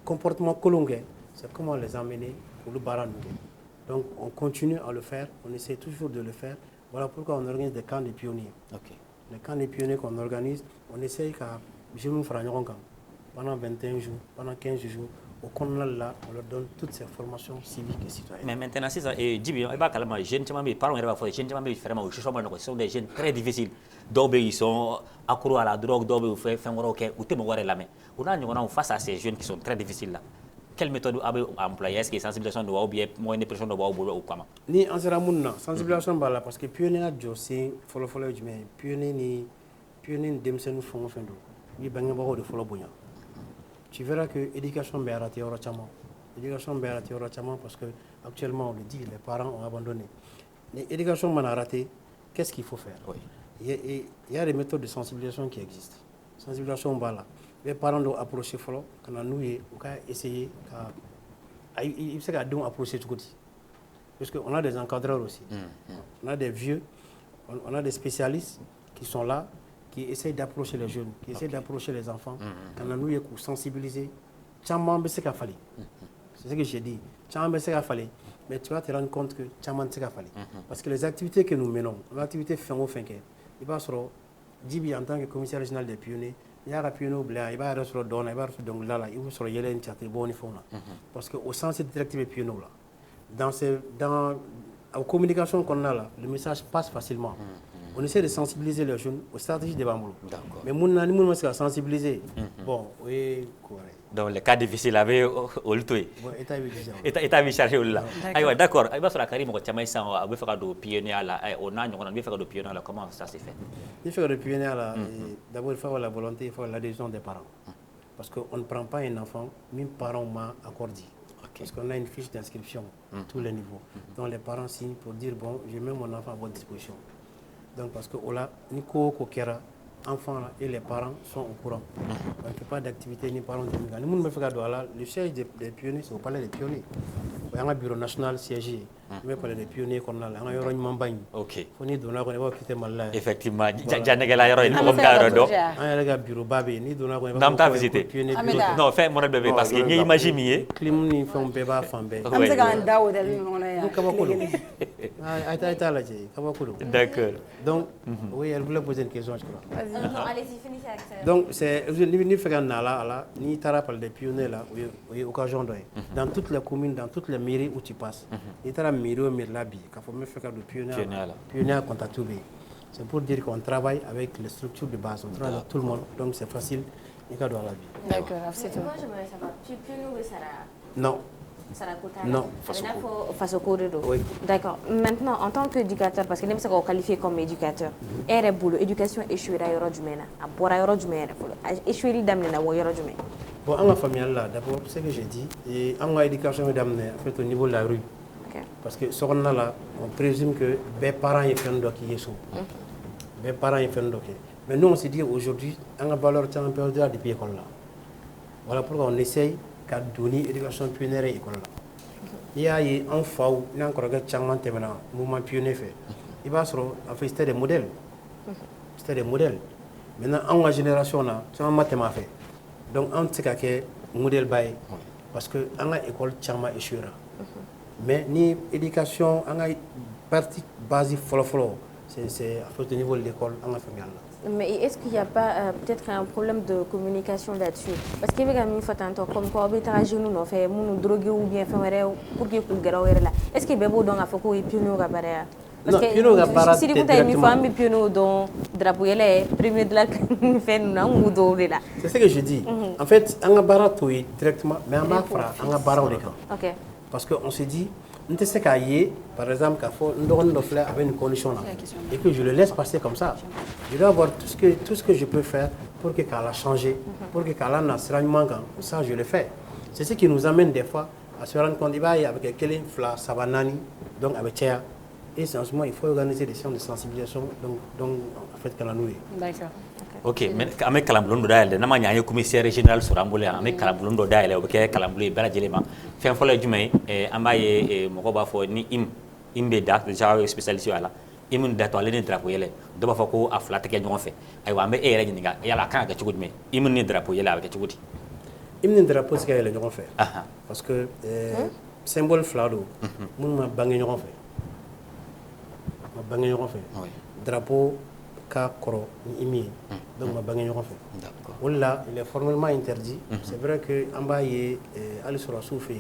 comportement colongué, c'est comment les emmener pour le baran. Donc on continue à le faire, on essaie toujours de le faire. Voilà pourquoi on organise des camps de pionniers. Les camps de pionniers qu'on organise, on essaye qu'à pendant 21 jours, pendant 15 jours, au Conal là, on leur donne toutes ces formations civiques et citoyennes. Mais maintenant, c'est ça. Et Djibi, il va calmer les jeunes, les parents, les jeunes, ce sont des jeunes très difficiles. D'autres, ils sont accros à la drogue, d'autres, ils font la main. On a face à ces jeunes qui sont très difficiles là. Quelle méthode avez-vous employée? Est-ce que la sensibilisation doit ou bien moyen de pression doit ou comment? Ni en sera mouna sensibilisation bala parce que pionnier na josi follow mais pionnier ni demsen fond fendo. Ni bangé bako de follow bonya. Tu verras que l'éducation est ratée au rachama. L'éducation est ratée au rachama parce que actuellement on le dit, les parents ont abandonné. L'éducation est ratée, qu'est-ce qu'il faut faire? Il y a des méthodes de sensibilisation qui existent. Sensibilisation bala. Les parents doivent approcher follow quand nous essayer il faut qu'ils approcher tout côté. Parce qu'on a des encadreurs aussi. On a des vieux, on a des spécialistes qui sont là, qui essayent d'approcher les jeunes, qui essayent d'approcher les enfants. Quand nous sommes sensibilisés, c'est ce que j'ai dit. Mais tu vas te rendre compte que parce que les activités que nous menons, l'activité il va se Djibi en tant que commissaire régional des pionniers, il y a un piano blanc, il va rester dans il va rester dans là, il va se regarder une charte bonne fond là. Parce que au sens directif piano là, dans la communication qu'on a là, le message passe facilement. On essaie de sensibiliser les jeunes aux stratégies de Bamboulou. Mais nous on essaie de sensibiliser. Bon, oui, correct. Donc les cas difficiles avaient au lutoé. État bi chargé là. Aïwa d'accord. Aïba sur la carrière mo tchama isan a be faire do pionnier là on a on be faire do pionnier là comment ça s'est fait? Il fait de pionnier là d'abord il faut avoir la volonté, il faut l'adhésion des parents. Parce qu'on ne prend pas un enfant, même parents m'ont accordé. Parce qu'on a une fiche d'inscription à tous les niveaux. Donc les parents signent pour dire bon, je mets mon enfant à votre disposition. Donc parce que là, Nico Kokera enfants et les parents sont au courant. On ne fait pas d'activité ni parents de Nous, nous me faisons le siège des pionniers, c'est au palais des pionniers. Il y a un bureau national siégé. Mais parler des pionniers qu'on a là, on a un mambagne. Ok. On est donné qu'on va quitter mal. Effectivement, Janegala Yaro et comme Garodo. Un gars bureau babé ni donné qu'on va. N'a visité. Non, fais mon bébé parce que ni imaginer. Clim ni fait un bébé fambé. Am se kan dawo del on a. D'accord. Donc, oui, elle voulait poser une question, je crois. Non, allez-y, finissez avec ça. Donc, c'est ni faire là, ni tara par des pionniers là, oui, occasion de. Dans toutes les communes, dans toutes les mairies où tu passes, ni tara mairie ou mairie labi, qu'il faut me faire de pionniers à contact. C'est pour dire qu'on travaille avec les structures de base, on travaille avec tout le monde, donc c'est facile. D'accord, c'est tout. Moi, j'aimerais savoir, tu peux nous ça? Non. Non, oui. D'accord. Maintenant, en tant qu'éducateur, parce que nous sommes qualifiés comme éducateur, l'éducation échouée à Yorodjumena, à Bora Yorodjumena, échouée d'amener à Yorodjumena. Bon, en famille là, d'abord, ce que j'ai dit, et en éducation d'amener, en fait, au niveau de la rue. Parce que ce qu'on a là, on présume que les parents y font un qui sont. Les parents y font un mais nous, on s'est dit aujourd'hui, on a valeur de la depuis l'école là. Voilà pourquoi on essaye de donner l'éducation pionnière à l'école là. Il y a un fois il y a encore un mouvement pionnier fait. Il va se faire c'était des modèles. C'était des modèles. Maintenant, en la génération là, c'est un mathématique fait. Donc, on sait qu'il modèle bail parce que en école chama échouera. Mais ni éducation, en partie basique follow c'est à fait au niveau de l'école en famille. Mais est-ce qu'il n'y a pas peut-être un problème de communication là-dessus? Parce qu'il y a une fois comme quoi on fait nous droguer ou bien faire pour que vous gagnez là. Est-ce qu'il y a besoin d'un affaire qui est pionnier au gabarit? Parce que si vous avez une femme pionnier dans drapeau elle premier de la fait nous ou d'autres là. C'est ce que je dis. En fait, on a barra tout directement, mais on a barra au l'écran. OK. Parce qu'on se dit, on ne sait qu'à y par exemple, qu'il faut nous faire avec une condition là, et que je le laisse passer comme ça. Je dois avoir tout ce que je peux faire pour que Kala change, pour que Kala n'a pas manquant. Ça, je le fais. C'est ce qui nous amène des fois à se rendre compte qu'il y a avec quelqu'un, Savanani, donc avec Théa. Et en ce moment, il faut organiser des séances de sensibilisation, donc en fait, Kala nous. D'accord. Ok, mais avec Kalamboulondo d'ailleurs, nous avons un commissaire régional sur Amboulé, avec Kalamboulondo d'ailleurs, avec Kalamboulondo, Bela Djelema. Fait un follow du mai, Ambaye, Mokoba Fo, ni Imbeda, déjà spécialisé là. Imun d'attendre les drapeaux yele. D'abord, faut qu'on a flatté quelque chose fait. Aïwa, mais et il y a la canne que tu goûtes mais. Imun ni drapeau yele avec tu goûtes. Imun drapeau c'est quelque chose fait. Parce que symbole flado, mun ma bangé nous fait. Ma bangé nous fait. Drapeau ka koro ni imi. Donc ma bangé nous fait. D'accord. Là, il est formellement interdit. C'est vrai que Ambaye Ali sur la souffle.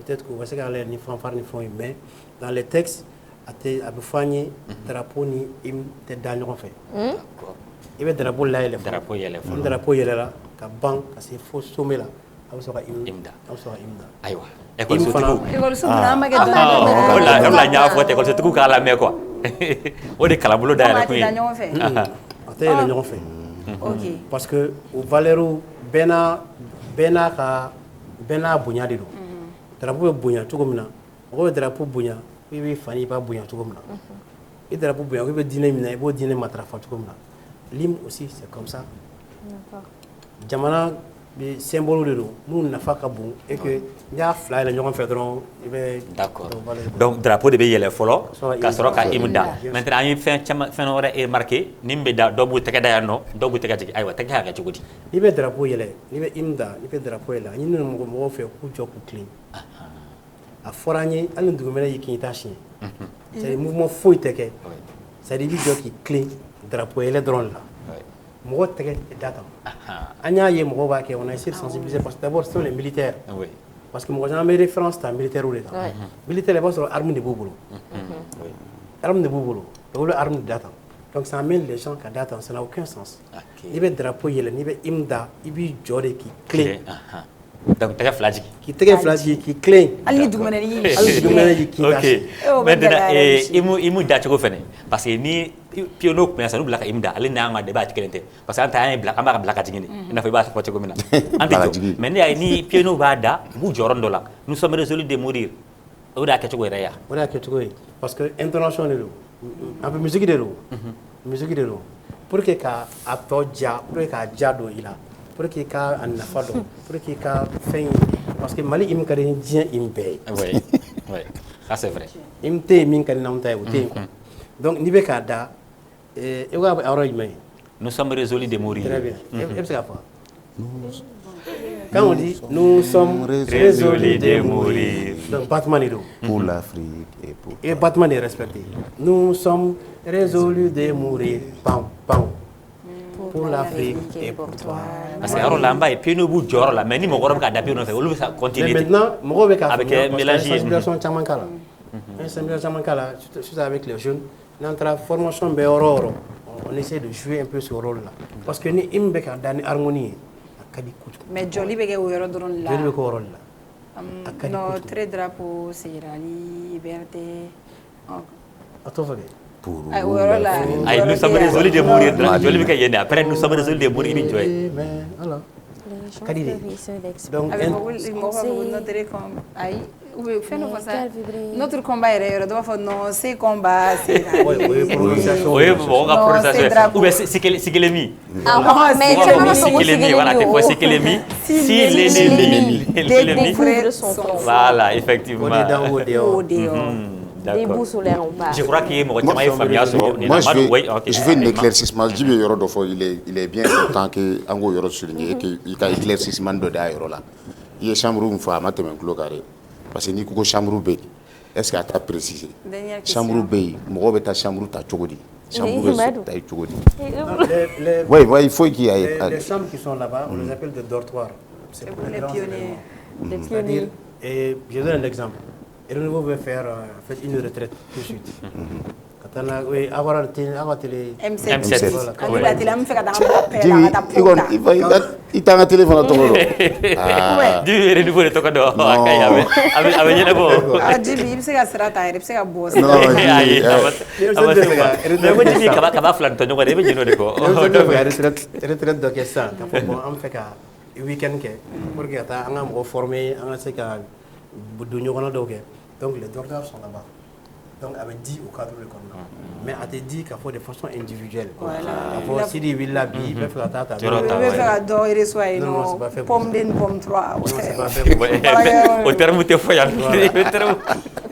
Peut-être que vous savez qu'elle ni fanfare ni fond mais dans les textes à bufagner drapeau ni im te daño fait. D'accord. Il y a drapeau là il est drapeau il est fort. Drapeau il est là ka bank c'est faux sommet là. On sera imda. On sera imda. Aywa. École surtout. École surtout na ma ga don. La nya faut école surtout ka la mais quoi. O de Kalamboulo d'ailleurs ko. Daño fait. Ate le ñon fait. OK. Parce que au Valero bena bunya de do. Drapeau bunya tout comme na. O drapeau bunya il veut faire pas bouillant tout comme ça. Et drapeau bouillant, il veut dîner mina, il veut dîner matrafa tout comme ça. L'hymne aussi c'est comme ça. D'accord. Jamana les symboles de l'eau, nous n'a pas qu'à bon et que il y a fly la ñon fait donc il veut. D'accord. Donc drapeau de beyele folo, kasoro ka imda. Maintenant il fait aurait est marqué nimbe da dobu teke da no, dobu teke teke aywa teke ha ga chugudi. Il veut drapeau yele, il veut imda, il veut drapeau yele. Ni nous mo fait ku joku clean. A foragner à l'indumena qui c'est le mouvement fouille teke c'est des vidéos qui clé drapeau et les drones là Mɔgɔ tɛgɛ da tan. An y'a ye mɔgɔw b'a kɛ, on a essayé de sensibiliser parce que d'abord ce sont les militaires. Oui. Parce que mɔgɔ caman bɛ référence ta militaire de kan. Militaire i b'a sɔrɔ arme de b'u bolo. Arme de b'u bolo. Olu arme de da tan. Donc ça amène les gens ka da tan, ça n'a aucun sens. N'i bɛ drapeau yɛlɛ, n'i bɛ hymne da, i b'i jɔ de k'i tilen. Donc tɛgɛ fila jigin. K'i tɛgɛ fila jigin k'i tilen. Hali ni dugumɛnɛ y'i ye. Hali ni dugumɛnɛ y'i kin Ok. Maintenant imu dacogo fɛnɛ parce que ni piano kun ya sa n'u bila ka hymne da ale n'an ka débat tɛ kelen tɛ parce que an ta an b'a ka bila ka jigin de i n'a fɔ i b'a fɔ cogo min na an tɛ jɔ mais ne y'a ye ni piano b'a da u b'u jɔyɔrɔ dɔ la nous sommes résolus de mourir o de y'a kɛcogo yɛrɛ ya. O de y'a kɛcogo ye parce que intonation de don un peu musique de don musique de don pour que ka a tɔ ja pour que k'a ja don i la pour que ka a nafa dɔn pour que ka fɛn ye parce que Mali hymne ka di ni diɲɛ hymne bɛɛ ye. Oui, oui, ça c'est vrai. Hymne tɛ yen min ka di n'anw ta ye o tɛ yen quoi donc n'i bɛ k'a da i ko a yɔrɔ jumɛn ye. Nous sommes résolus de mourir. Très bien e bɛ se k'a fɔ. Quand on dit nous sommes résolus de mourir donc battement de don. Pour l'Afrique et pour. Et battement de respecter. Nous sommes résolus de mourir. Pam, pam. Pour l'Afrique et pour toi. Parce que alors là, on va piano bout jɔyɔrɔ la mais ni mɔgɔ wɛrɛ bɛ ka da piano fɛ olu bɛ sa continuer. Mais maintenant, mɔgɔw bɛ k'a avec faamuya parce que mélanger. sensibilisation caman k'a la. An sensibilisation caman k'a la surtout avec les jeunes. N'an taara formation bɛ yɔrɔ o yɔrɔ on essaie de jouer un peu ce rôle là parce que ni hymne bɛ ka da ni harmonie ye a ka di kojugu. Mais jɔli bɛ kɛ o yɔrɔ dɔrɔn de la. Joli bɛ k'o yɔrɔ de la. Notre drapeau sera liberté. A t'o fɛ kɛ. Ay, o yɔrɔ la. Ayi nous sommes résolus de mourir joli bɛ kɛ yen de après nous sommes résolus de mourir i bɛ jɔ yen. Mais voilà. Ka di de. Donc Avec mɔgɔ b'a fɔ ko notre combat ayi ou bien fɛn dɔ fɔ sa notre combat yɛrɛ yɔrɔ dɔ b'a fɔ non ce combat sera o ye prononciation. O ye mɔgɔ ka prononciation ou bien Sikelemi. Mais Sikelemi voilà tu vois Sikelemi si l'ennemi découvre son front. Voilà effectivement. On est dans au dehors. Des bouts solaires on part. Je crois qu'il y a mɔgɔ caman ye faamuya sɔrɔ. Moi, je veux un éclaircissement. Je veux yɔrɔ dɔ fɔ il est bien important que an k'o yɔrɔ souligner et que i ka éclaircissement dɔ d'a yɔrɔ la. I ye chambre min fɔ a ma tɛmɛ tulo kan dɛ parce que n'i ko ko chambre bɛ yen est-ce que a t'a préciser chambre bɛ yen mɔgɔw bɛ taa chambre ta cogo di chambre bɛ ta cogo di. Oui, il faut qu'il y ait. Les chambres qui sont là-bas on les appelle des dortoirs. C'est pour les pionniers. C'est-à-dire je donne un exemple. Et le nouveau veut faire une retraite tout de suite. Quand on a avoir télé M7. Oui. La télé, on fait Il t'a un téléphone à ton rôle. Dis le nouveau de ton cadeau. Avec une époque. Ah, Jibi, il se casse la taille, il se casse bosse. Non, kaba fila ntɔ ɲɔgɔn de i bɛ jɛn o de kɔ. retraite dɔ kɛ sisan k'a fɔ bon an bɛ fɛ ka week-end kɛ pour que ka taa an ka mɔgɔ former an ka se ka don ɲɔgɔnna dɔw kɛ donc les dortoirs sont là-bas. Donc, avait dit au cadre de l'économie. Mais a été dit qu'il faut de façon individuelle. Voilà. Si il vit la vie, il peut faire tata. Il peut faire d'or et reçoit une pomme d'une pomme 3. C'est pas fait. Au terme où tu es foyant.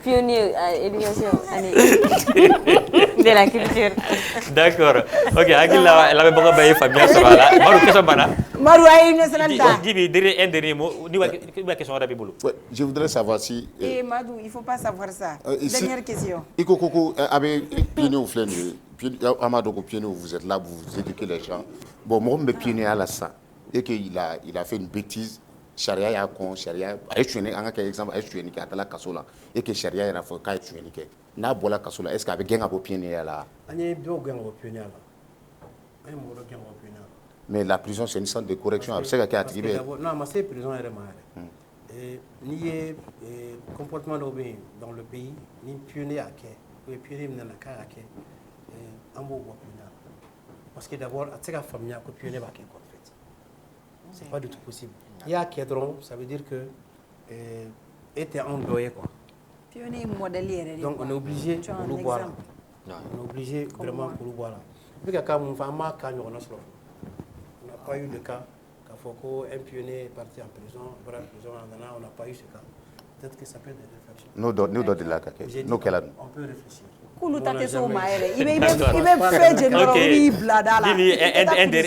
Pionnier à l'éducation de la culture. D'accord. Ok, Aguila, elle avait beaucoup de famille sur là. Maru, qu'est-ce que tu Maru, aïe, ne s'en a Dis, un dernier mot. Dis-moi question à Rabibolo. Je voudrais savoir si. Eh, Madou, il ne faut pas savoir ça. Dernière question. Iko Koko, avec pionnier ou flène, Amadou pionnier, vous êtes là, vous éduquez les gens. Bon, moi, je suis pionnier à la ça. Et qu'il a fait une bêtise. Charia y'a con, charia a tué, un exemple, a tué qui a la casola et que charia a fait qu'il tué ni n'a pas la casola. Est-ce qu'avec gain à vos pionniers là? Mais la prison c'est une centre de correction. C'est qu'à attirer. Non, mais c'est prison est remarquable. Ni comportement dans le pays, ni pionnier à qui, ou pionnier dans la carrière à qui, en beau parce que d'abord, à cette famille, que pionnier va qui en fait. C'est pas du tout possible. Il y a Kédron, ça veut dire que était endeuillé quoi. Pionnier modèle. Donc on est obligé pour le boire. On est obligé vraiment pour le boire. Vu qu'il y a quand même on n'a pas eu de cas. Kafoko, un pionnier est parti en prison, on n'a pas eu ce cas. Peut-être que ça peut être des réflexions. Nous de la caquette. Nous qu'elle a. On peut réfléchir.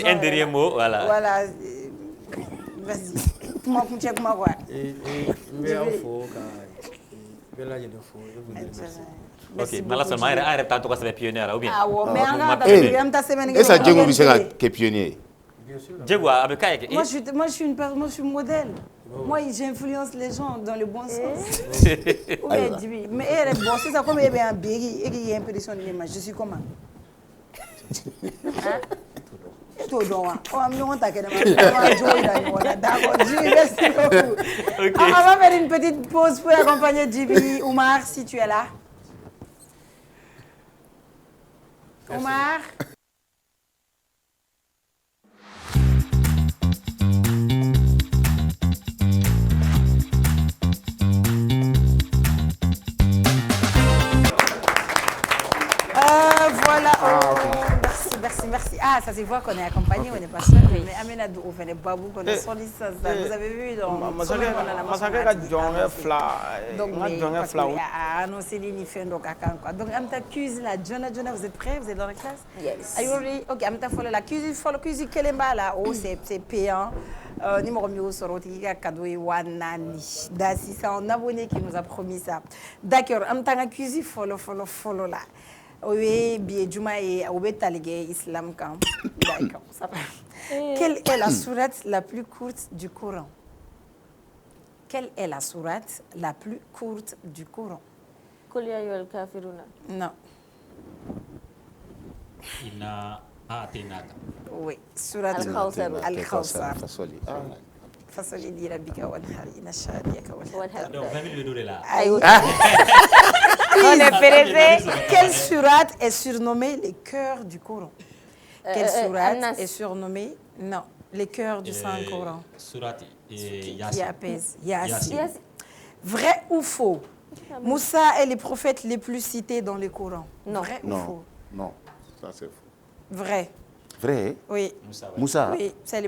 Un dernier mot, voilà. Voilà. Vas-y. Comment tu sais quoi? Et il faut que je vous remercie. Merci OK, mais là seulement arrête tant que c'est pionnier là ou bien. Ah ouais, mais en ta semaine Et ça Diego bi se ka pionnier. Diego avec Kaye. Moi je suis modèle. Moi j'influence les gens dans le bon sens. Ou bien Djibi, mais elle est bon, c'est ça comme elle est en bégi et qui impressionne les gens. Je suis comment? Tout donc on va faire une petite pause pour accompagner Djibi. Oumar, si tu es là. Oumar. Voilà. Merci. Ah, ça se voit qu'on est accompagné, on n'est pas seul. Mais Aminadou, on fait Babou, qu'on est sur licence. Vous avez vu dans donc, parce qu'il a annoncé l'inifin donc à quoi. Donc, Amta cuisine la Jonah, vous êtes prêts? Vous êtes dans la classe? Yes. Are you ready? Ok, Amta faut la cuisine Kelemba là, oh c'est payant. Numéro mieux sur Rotika Kadoui Wanani. Dassi, c'est un abonné qui nous a promis ça. D'accord, Amta cuisine follow là. Oui, bien Juma et Obetalige Islam Camp. D'accord, ça va. Quelle est la sourate la plus courte du Coran? Quelle est la sourate la plus courte du Coran? Koliayol Kafiruna. Non. Ina atinaka. Oui, sourate Al-Khawthar. Fasoli di rabbika wanhar ina shadiyaka wanhar. Donc 20 000 de là. On est pressé. Quelle sourate est surnommée les cœurs du Coran? Quelle sourate est surnommée? Non, les cœurs du Saint-Coran. Sourate Yasin. Vrai ou faux? Moussa est le prophète le plus cité dans le Coran. Vrai ou faux? Non, ça c'est faux. Vrai. Vrai? Oui. Moussa? Oui, c'est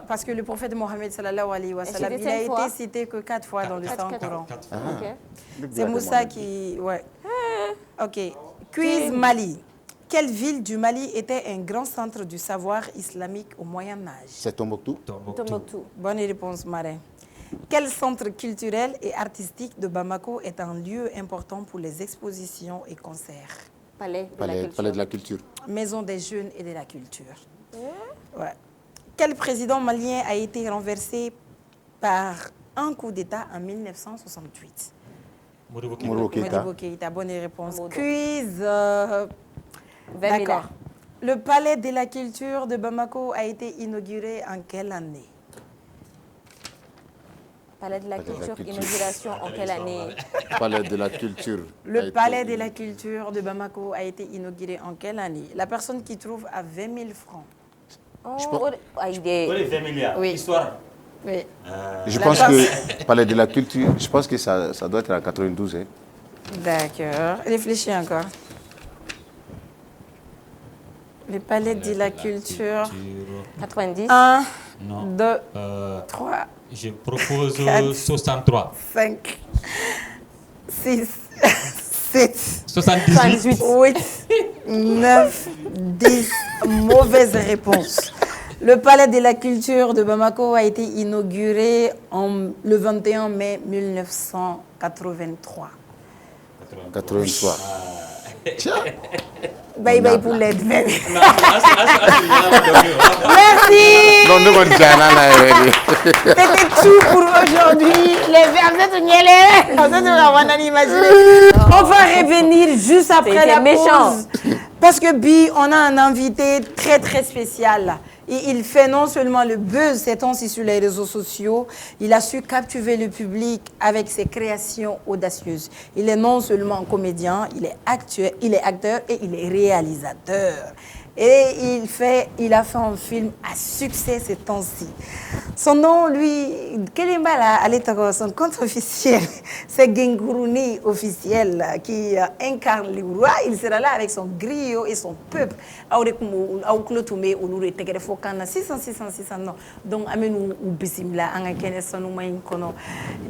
parce que le prophète Mohammed sallallahu alayhi wa sallam, il a été cité que 4 fois dans le Saint-Coran. C'est Moussa qui... Ouais. Ok. Quiz Mali. Quelle ville du Mali était un grand centre du savoir islamique au Moyen-Âge? C'est Tombouctou. Bonne réponse, Marin. Quel centre culturel et artistique de Bamako est un lieu important pour les expositions et concerts? Palais de la culture. Maison des jeunes et de la culture. Ouais. Quel président malien a été renversé par un coup d'État en 1968? Modibo Keïta, bonne réponse. Quiz. D'accord. Le palais de la culture de Bamako a été inauguré en quelle année? Palais de la culture, inauguration en quelle année? Palais de la culture. Le palais de la culture de Bamako a été inauguré en quelle année? La personne qui trouve à 20 000 francs. Idée. 20 milliards. Oui. Histoire. Oui. Je pense que Palais de la culture, je pense que ça doit être en 92. Hein. D'accord. Réfléchis encore. Le palais de la culture. 90. 1, Non. 2, 3. Je propose 4, 63. 5, 6, 7, 78. 8, 9, 10. Mauvaise réponse. Le palais de la culture de Bamako a été inauguré le 21 mai 1983. 83. Tiens. Bye bye pour l'aide. Merci. Non, nous on C'était tout pour aujourd'hui. Les versets on va revenir juste après la pause. Parce que Bi, on a un invité très très spécial. Et il fait non seulement le buzz ces temps-ci sur les réseaux sociaux, il a su captiver le public avec ses créations audacieuses. Il est non seulement comédien, il est acteur et il est réalisateur. Et il a fait un film à succès ces temps-ci. Son nom, lui, son compte officiel, c'est Gengouruni officiel qui incarne le roi. Il sera là avec son griot et son peuple. Donc,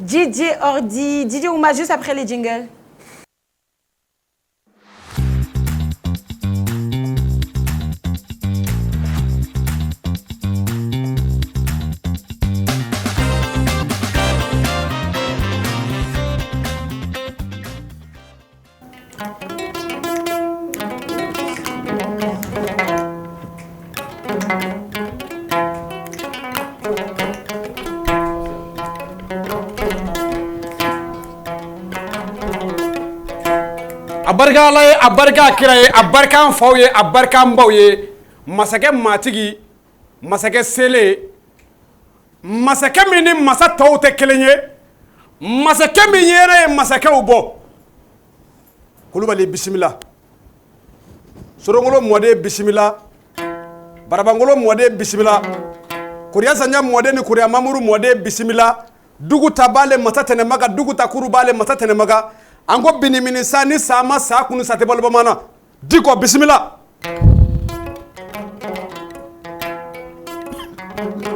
DJ Ordi, DJ Ouma, juste après les jingles. Abarka Allah ye, abarka kira ye, abarka faw ye, abarka mbaw ye. Masakɛ matigi, masakɛ sele, masakɛ min ni masa tɔw tɛ kelen ye, masakɛ min yɛrɛ ye masakɛw bɔ. Kulubali bisimila. Sorongolo mɔden bisimila. Barabangolo mɔden bisimila. Kuriya Sanja mɔden ni Kuriya Mamuru mɔden bisimila. Dugu ta b'ale masa Tɛnɛmaga, dugu ta kuru b'ale masa Tɛnɛmaga. An ko biniminisa ni sa ma sa kunu sa tɛ balo bamaana. Diko bisimila.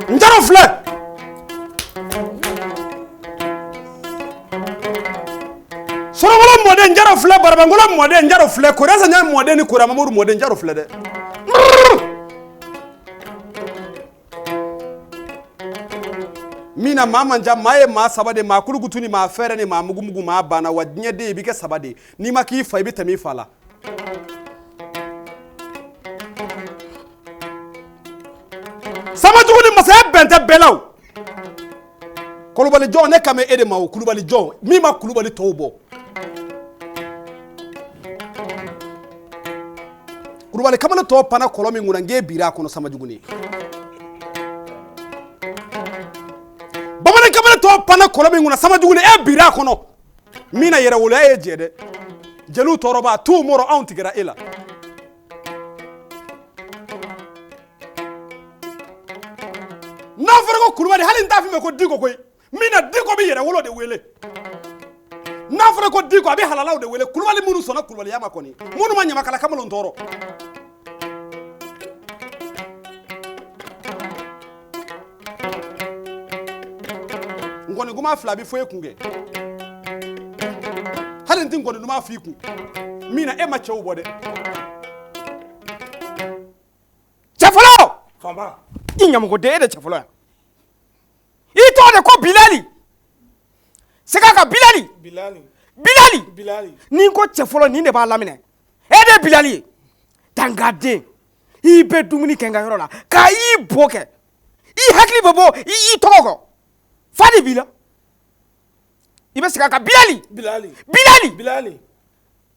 Njaro filɛ. Sorongolo mɔden Njaro filɛ, Barabangolo mɔden Njaro filɛ, Kuriya Sanja mɔden ni Kuriya Mamuru mɔden Njaro filɛ dɛ. Mina maa man ca maa ye maa saba de maa kulukutu ni maa fɛrɛ ni maa mugumugu maa banna wa diɲɛ den i bɛ kɛ saba de n'i ma k'i fa i bɛ tɛmɛ i fa la. Samajugu ni masaya bɛn tɛ bɛɛ la o. Kulubali jɔn ne kan bɛ e de ma o Kulubali jɔn min ma Kulubali tɔw bɔ. Kulubali kamalen tɔw panna kɔlɔn min kunna n k'e bira a kɔnɔ Samajugu ni. Bamanan kamalen tɔw panna kɔlɔn min kunna Samajugu ni e bira a kɔnɔ. Min na yɛrɛ woloya ye jɛ dɛ. Jeliw tɔɔrɔba t'u mɔrɔ anw tigɛra e la. N'a fɔra ko Kulubali hali n t'a f'i ma ko Diko koyi. Min na Diko bɛ yɛrɛ wolo de wele. N'a fɔra ko Diko a bɛ halalaw de wele. Kulubali minnu sɔnna Kulubaliya ma kɔni. Minnu ma ɲamakala kamalenw tɔɔrɔ. Ngɔni kuma fila bɛ fɔ e kun kɛ. Hali n tɛ ngɔni duman f'i kun. Min na e ma cɛw bɔ dɛ. Cɛ fɔlɔ. Fama. I ɲamɔgɔden e de cɛ fɔlɔ yan. I tɔgɔ de ko Bilali. Sega ka Bilali. Bilali. Bilali. Bilali. Ni ko cɛ fɔlɔ nin de b'a laminɛ. E de Bilali ye. Dangaden. I bɛ dumuni kɛ n ka yɔrɔ la. Ka i bo kɛ. I hakili bɛ bɔ i tɔgɔ kɔ. Fadi b'i la. I bɛ sega ka Bilali. Bilali. Bilali. Bilali.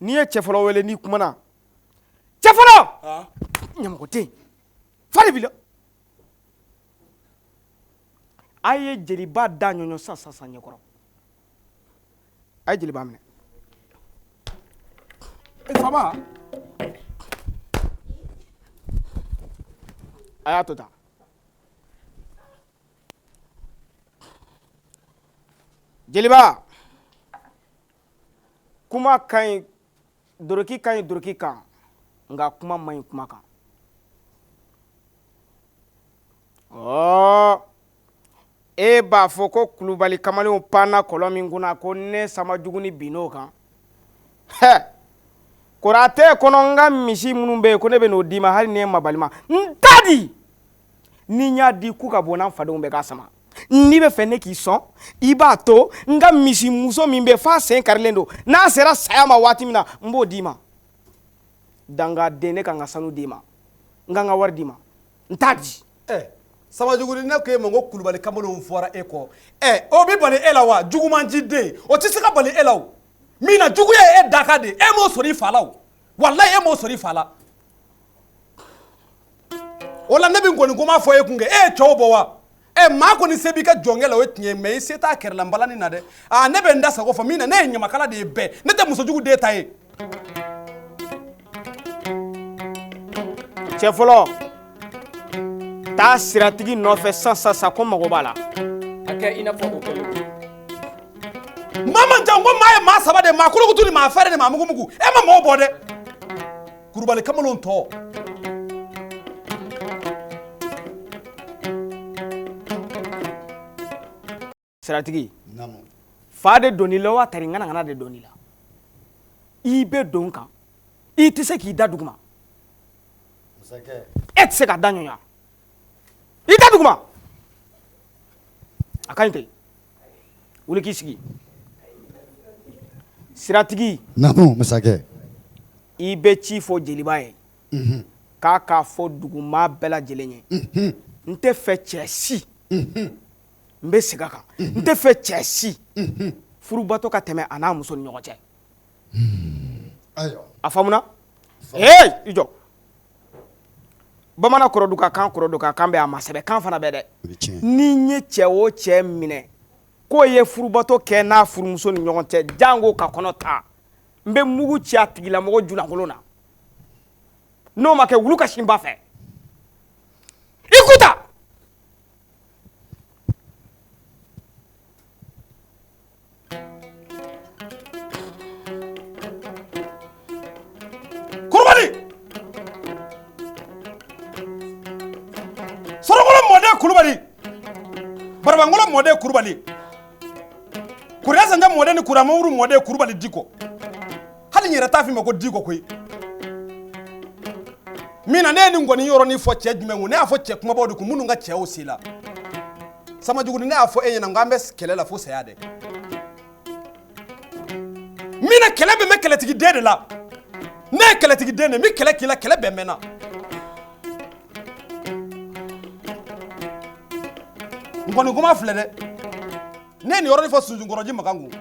N'i ye cɛ fɔlɔ wele n'i kumana. Cɛ fɔlɔ. Ɲamɔgɔden. Fadi b'i la. A ye jeliba da ɲɔɲɔ sisan ɲɛkɔrɔ. A ye jeliba minɛ. Fama. A y'a to tan. Jeliba. Kuma ka ɲi doroki ka ɲi doroki kan nka kuma man ɲi kuma kan. E b'a fɔ ko Kulubali kamalenw panna kɔlɔn min kunna ko ne Samajugu ni binn'o kan. Konate kɔnɔ n ka misi minnu bɛ yen ko ne bɛ n'o d'i ma hali ni e ma bali ma. N t'a di. Ni n y'a di k'u ka bɔ n'an fadenw bɛ k'a sama. N'i bɛ fɛ ne k'i sɔn i b'a to n ka misimuso min bɛ f'a sen karilen don n'a sera saya ma waati min na n b'o d'i ma. Dangaden ne kan ka sanu d'i ma n kan ka wari d'i ma n t'a di. Samajugu ne ko e ma ko Kulubali kamalenw fɔra e kɔ. O bɛ bali e la wa jugumanji den o tɛ se ka bali e la o. Min na juguya ye e daka de e m'o sɔrɔ i fa la o. Walayi e m'o sɔrɔ i fa la. O la ne bɛ nkɔni kuma fɔ e kun kɛ e ye cɛw bɔ wa. Maa kɔni se b'i ka jɔnkɛ la o ye tiɲɛ ye mais i se t'a kɛrɛla nbalani na dɛ. Ne bɛ n da sago fɔ min na ne ye ɲamakala de ye bɛɛ ne tɛ musojugu den ta ye. Cɛ fɔlɔ taa siratigi nɔfɛ sisan ko mago b'a la. A kɛ i n'a fɔ o kɛlen. Maa man ca n ko maa ye maa saba de maa kulukutu ni maa fɛrɛ ni maa mugumugu e ma maaw bɔ dɛ. Kulubali kamalenw tɔ. Siratigi. Fa de donn'i la wa tari ŋanaŋana de donn'i la. I bɛ don kan i tɛ se k'i da duguma. E tɛ se ka da ɲɔɲa. I da duguma. A ka ɲi ten. Wuli k'i sigi. Siratigi. Naamu masakɛ. I bɛ ci fɔ jeliba ye. k'a fɔ duguma bɛɛ lajɛlen ye n tɛ fɛ cɛ si n bɛ segin a kan n tɛ fɛ cɛ si furubato ka tɛmɛ a n'a muso ni ɲɔgɔn cɛ a faamuna i jɔ bamanan kɔrɔdu ka kan bɛ a ma sɛbɛ kan fana bɛ dɛ ni n ye cɛ o cɛ minɛ k'o ye furubato kɛ n'a furumuso ni ɲɔgɔn cɛ jango ka kɔnɔ ta n bɛ mugu ci a tigilamɔgɔ julankolon na n'o ma kɛ wulu ka sin ba fɛ ikuta Kulubali Sorokolo mɔden Kulubali Barabangolo mɔden Kulubali Kuriya Sanja mɔden ni Kuramuru mɔden Kulubali Diko hali n yɛrɛ t'a f'i ma ko Diko koyi mina ne ni ngɔni yɔrɔnin fɔ cɛ jumɛn ko ne y'a fɔ cɛ kumabaw de kun minnu ka cɛw se la Samajuguni ne y'a fɔ e ɲɛna n k'an bɛ kɛlɛ la fo saya dɛ mina kɛlɛ bɛ mɛn kɛlɛtigi den de la ne ye kɛlɛtigi den de n bɛ kɛlɛ k'i la kɛlɛ bɛn mɛnna ngɔni kuma filɛ dɛ ne ye nin yɔrɔnin fɔ Sunjukɔrɔji Makan kun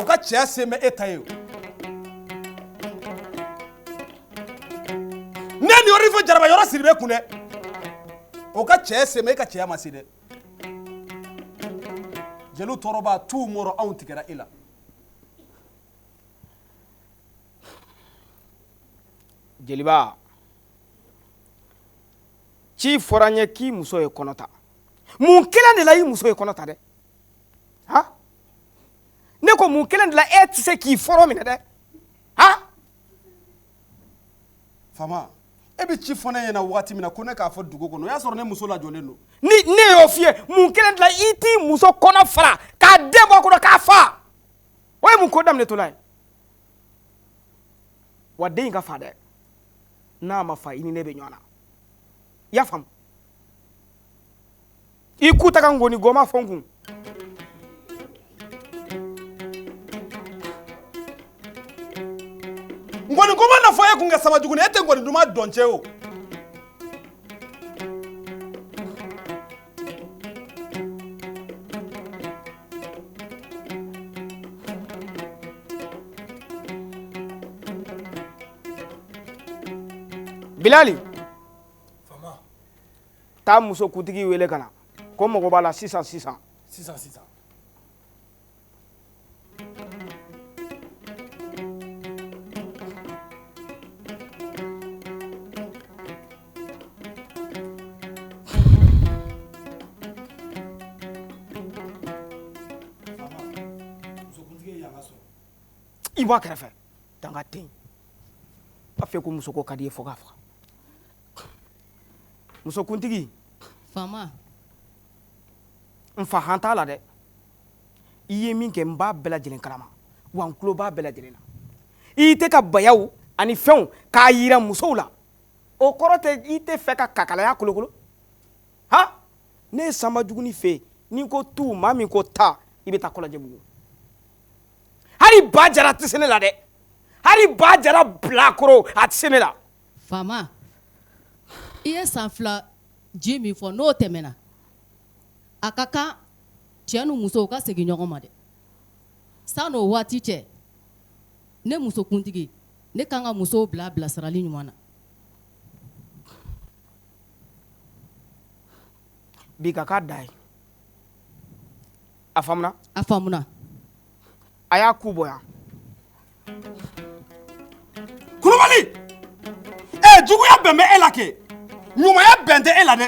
o ka cɛya se mɛ e ta ye ne ni yɔrɔ fɔ Jaraba yɔrɔ Sidibe kun dɛ o ka cɛ se e ka cɛya ma se dɛ jeliw tɔɔrɔba t'u mɔrɔ anw tigɛra e la jeliba ci fɔra n ye k'i muso ye kɔnɔ ta mun kelen de la i muso ye kɔnɔ ta dɛ han ne ko mun kelen de la e tɛ se k'i fɔlɔ minɛ dɛ han Fama e bɛ ci fɔ ne ɲɛna waati min na ko ne k'a fɔ dugu kɔnɔ o y'a sɔrɔ ne muso lajɔlen don ni ne y'o f'i ye mun kelen de la i t'i muso kɔnɔ fara k'a den bɔ a kɔnɔ k'a fa o ye mun ko daminɛtɔla ye wa den in ka fa dɛ n'a ma fa i ni ne bɛ ɲɔgɔn na i y'a faamu i k'u ta ka ngɔni gɔma fɔ n kun ngɔni kuma na fɔ e kun kɛ Samajuguni e tɛ ngɔni duman dɔn cɛ o Bilali taa muso kuntigi wele ka na ko mago b'a la sisan i b'a kɛrɛfɛ danga den b'a fɛ ko muso ko ka di ye fo k'a faga muso kuntigi Fama n fa han t'a la dɛ i ye min kɛ n b'a bɛɛ lajɛlen kalama wa n tulo b'a bɛɛ lajɛlen na i tɛ ka bayaw ani fɛnw k'a yira musow la o kɔrɔ tɛ i tɛ fɛ ka kakalaya kolokolo ha ne ye Samajuguni fɛ yen ni ko tu maa min ko ta i bɛ taa Kɔlɔnjɛbugu hali ba jara tɛ se ne la dɛ hali ba jara bilakoro a tɛ se ne la Fama i ye san 2 ji min fɔ n'o tɛmɛna a ka kan cɛ ni muso ka segin ɲɔgɔn ma dɛ san'o waati cɛ ne muso kuntigi ne kan ka musow bila bilasirali ɲuman na bi ka k'a da ye a faamuna a faamuna a y'a ku bɔ yan Kulubali juguya bɛn bɛ e la kɛ ɲumanya bɛn tɛ e la dɛ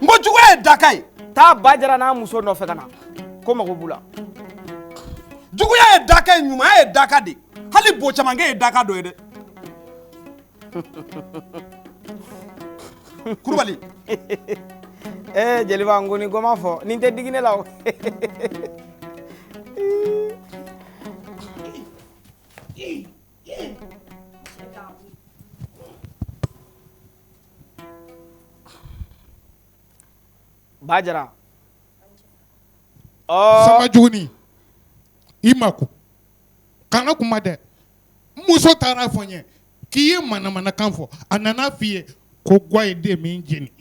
n ko juguya ye daka ye taa ba jara n'a muso nɔfɛ ka na ko mago b'u la juguya ye daka ye ɲumanya ye daka de hali bo camankɛ ye daka dɔ ye dɛ Kulubali jeliba n ko ni ko ma fɔ nin tɛ digi ne la o Bajara Samajuguni i mako kana kuma dɛ muso taara fɔ n ye k'i ye manamanakan fɔ a nana f'i ye ko gwa ye den min jeni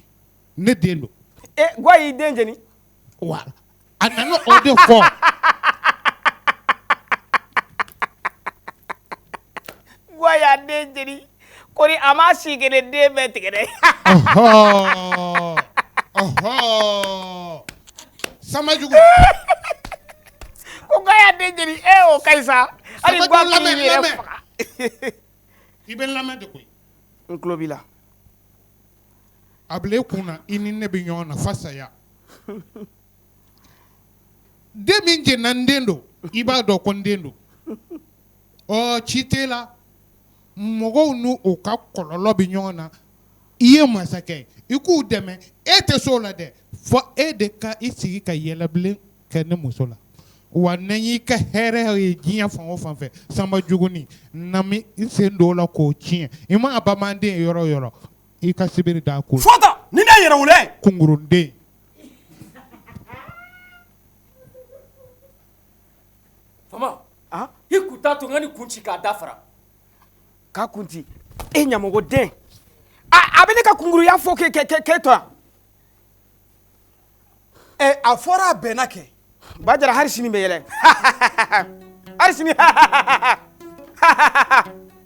ne den don. Gwa y'i den jeni. Voilà a nana o de fɔ. Gwa y'a den jeni kori a ma si kelen den bɛɛ tigɛ dɛ. Samajugu. Ko gwa y'a den jeni o ka ɲi sa. hali gwa k'i yɛrɛ faga. I bɛ lamɛn de koyi. N tulo b'i la. A bila i kun na i ni ne bɛ ɲɔgɔn na fa saya. Den min jɛnna n den don i b'a dɔn ko n den don. Ci t'e la mɔgɔw n'u u ka kɔlɔlɔ bɛ ɲɔgɔn na i ye masakɛ i k'u dɛmɛ e tɛ s'o la dɛ fɔ e de ka i sigi ka yɛlɛbilen kɛ ne muso la wa ne y'i ka hɛrɛ ye diɲɛ fan o fan fɛ sanba juguni nami i sen don o la k'o tiɲɛ i ma bamaanden yɔrɔ o yɔrɔ i ka sibiri d'a ko. Fɔta ni ne yɛrɛ wele. Kungurunden. Fama. I kun t'a to n ka ni kun ci k'a dafara. K'a kun ci e ɲamɔgɔden a bɛ ne ka kunkuruya fɔ k'e to yan. A fɔra a bɛnna kɛ. Bajara hali sini bɛ yɛlɛ hali sini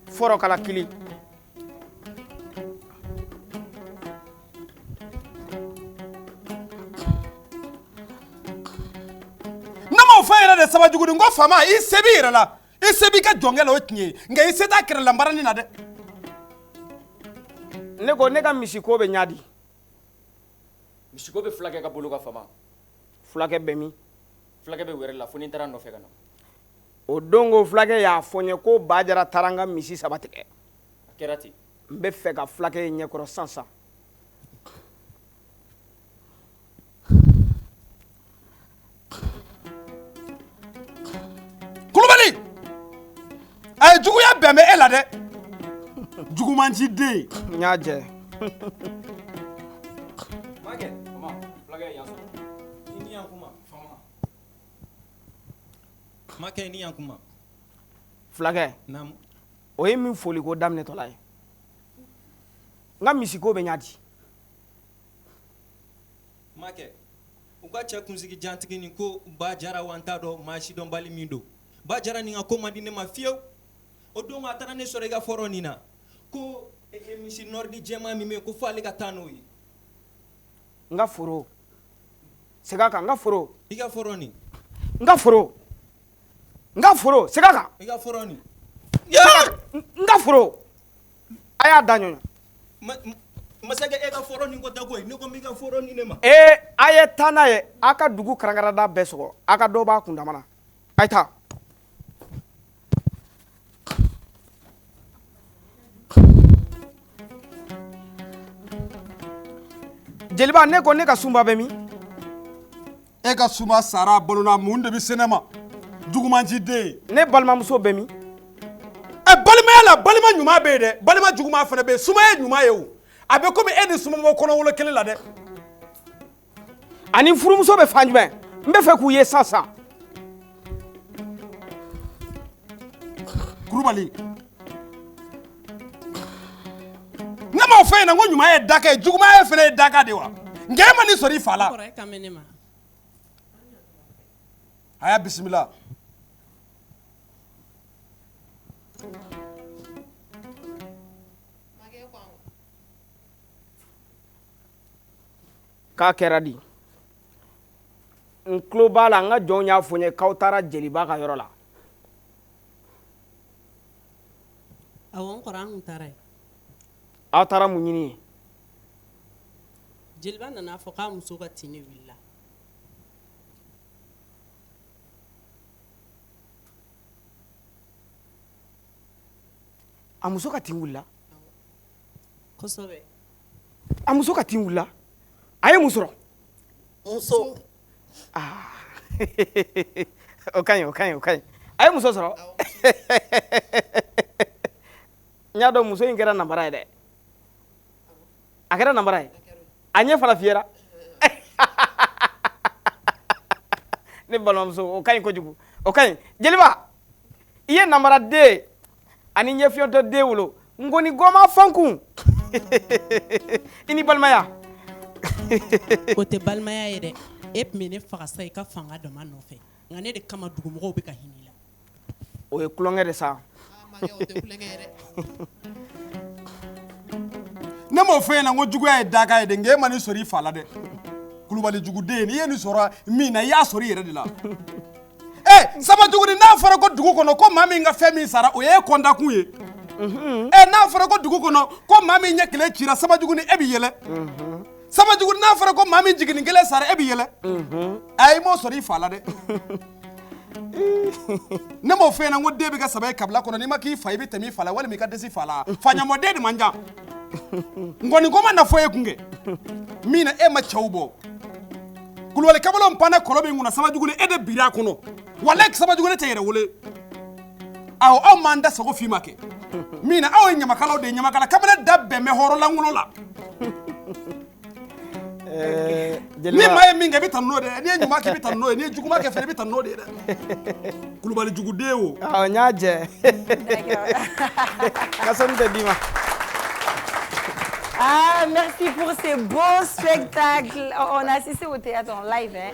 fɔrɔ kala kili. Ne m'o fɔ yɛrɛ de Saba Juguni n ko faama i se b'i yɛrɛ la i se b'i ka jɔnkɛ la o tiɲɛ ye nka i se t'a kɛrɛlanbaranin na dɛ. Ne ko ne ka misiko bɛ ɲa di. Misiko bɛ fulakɛ ka bolo ka faama. Fulakɛ bɛ min. Fulakɛ bɛ wɛrɛ la fo ni n taara nɔfɛ ka na. O don ko fulakɛ y'a fɔ n ye ko Bajara taara n ka misi 3 tigɛ. A kɛra ten. N bɛ fɛ ka fulakɛ ye ɲɛkɔrɔ sisan. Kulubali a ye juguya bɛn bɛ e la dɛ. Jugumanci den. N y'a jɛ. Makɛ fulakɛ yan sɔrɔ. I ni yan kuma faama. Makɛ ni yan kuma. Fulakɛ. Naamu. O ye min foli ko daminɛtɔla ye. N ka misiko bɛ ɲa di. Makɛ u ka cɛ kunsigi jantigi nin ko Bajara wa n t'a dɔn maa si dɔnbali min don. Bajara nin ka ko man di ne ma fiyewu. O don a taara ne sɔrɔ i ka fɔrɔ nin na ko misi nɔridi jɛman min bɛ yen ko fɔ ale ka taa n'o ye. N ka foro. Segin a kan n ka foro. I ka fɔrɔ nin. N ka foro. N ka foro segin a kan. I ka fɔrɔ nin. N ka foro. A y'a da ɲɔgɔn. Masakɛ e ka fɔrɔ nin ko tɛ koyi ne ko n b'i ka fɔrɔ nin ne ma. A ye taa n'a ye a ka dugu karakarada bɛɛ sɔgɔ a ka dɔ b'a kundama na a ye taa. Jeliba ne ko ne ka sunba bɛ min. E ka sunba sara a balona mun de bɛ se ne ma jugumanci den. Ne balimamuso bɛ min. Balimaya la balima ɲuman bɛ yen dɛ balima juguman fana bɛ yen suma ye ɲuman ye o a bɛ komi e ni suma bɔ kɔnɔwolo kelen la dɛ. Ani furumuso bɛ fan jumɛn n bɛ fɛ k'u ye sisan. Kulubali ne m'o fɔ e ɲɛna ko ɲuman ye daka ye juguman ye fana ye daka de wa nka e ma nin sɔrɔ i fa la. A y'a bisimila. K'a kɛra di. N tulo b'a la n ka jɔnw y'a fɔ n ye k'aw taara jeliba ka yɔrɔ la. Awɔ n kɔrɔ an kun taara yen. Aw taara mun ɲini yen. Jeliba nana fɔ k'a muso ka tini wulila. A muso ka tin wulila. Kosɛbɛ. A muso ka tin wulila. A ye mun sɔrɔ. Muso. O ka ɲi o ka ɲi o ka ɲi. A ye muso sɔrɔ. N y'a dɔn muso in kɛra nanbara ye dɛ. A kɛra nanbara ye. A ɲɛ fana fiyɛra. Ne balimamuso o ka ɲi kojugu o ka ɲi. Jeliba i ye nanbaraden ani ɲɛfiyɔntɔ den wolo n ko ni gɔma fɔn kun i ni balimaya o tɛ balimaya ye dɛ e tun bɛ ne faga sa i ka fanga dama nɔfɛ nka ne de kama dugumɔgɔw bɛ ka hinɛ i la o ye kulonkɛ de sa ne m'o fɛ ɲɛna ko juguya ye daga ye dɛ nka e ma nin sɔrɔ i fa la dɛ kulubali juguden n'i ye nin sɔrɔ min na i y'a sɔrɔ i yɛrɛ de la sabajuguni n'a fɔra ko dugu kɔnɔ ko maa min ka fɛn min sara o ye e kɔndakun ye n'a fɔra ko dugu kɔnɔ ko maa min ɲɛ kelen cira sabajuguni e bɛ yɛlɛ sabajuguni n'a fɔra ko maa min jiginin kelen sara e bɛ yɛlɛ i m'o sɔrɔ i fa la dɛ ne m'o fɛ ɲɛna ko den bɛ kɛ saba ye kabila kɔnɔ n'i ma k'i fa i bɛ tɛmɛ i fa la walima i ka dɛsɛ fa la faɲamɔden de man ca nkɔni ko ma na fɔ e kun kɛ min na e ma cɛw bɔ kulubali kamalen panna kɔlɔ min kunna sabajuguni e de biri a kɔnɔ walayi sabajuguni tɛ yɛrɛ wele awɔ aw m'an da sago f'i ma kɛ min na aw ye ɲamakalaw de ye ɲamakala kamalen da bɛn bɛ hɔrɔnlankolon la ni maa ye min kɛ i bɛ taa n'o de ye n'i ye ɲuman kɛ i bɛ taa n'o ye n'i ye juguman kɛ fɛnɛ i bɛ taa n'o de ye dɛ kulubali juguden o n y'a jɛ kasɔni tɛ d'i ma. Ah, merci pour ces beaux spectacles. On a assisté au théâtre en live. Hein.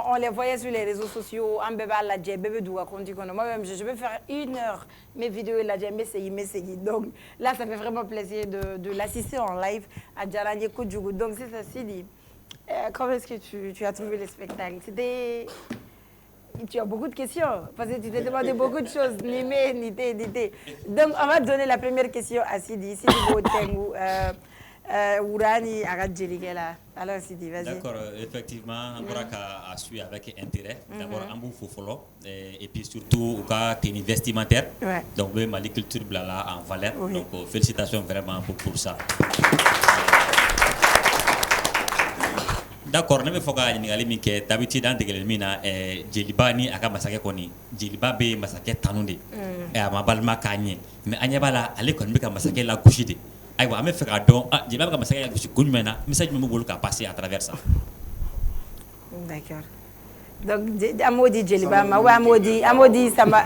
On les voyait sur les réseaux sociaux. Moi-même, je vais faire 1 heure mes vidéos et la Messi. Donc là, ça fait vraiment plaisir de l'assister en live à Djaranye Koudjougou. Donc c'est ça, Sidi. Comment est-ce que tu as trouvé le spectacle? C'était... Tu as beaucoup de questions, parce que tu t'es demandé beaucoup de choses, nimé, nité. Donc, on va donner la première question à Sidi. Sidi Botengu, Ourani, Aradjeligela. Alors, Sidi, vas-y. D'accord, effectivement, on va suivre avec intérêt. D'abord, en bout fofolo, et puis surtout, au cas tenue vestimentaire. Ouais. Donc, le Mali culture blala en valeur. Oui. Donc, félicitations vraiment pour ça. D'accord, ne bɛ fɔ ka ɲininkali min kɛ d'habitude an degelen min na jeliba ni a ka masakɛ kɔni jeliba bɛ masakɛ tanu de a ma balima k'a ɲɛ mais an ɲɛ b'a la ale kɔni bɛ ka masakɛ lagosi de ayiwa an bɛ fɛ k'a dɔn jeliba bɛ ka masakɛ lagosi ko jumɛn na message jumɛn b'u bolo ka passer à travers ça. D'accord. Donc an m'o di jeliba ma ou an m'o di sama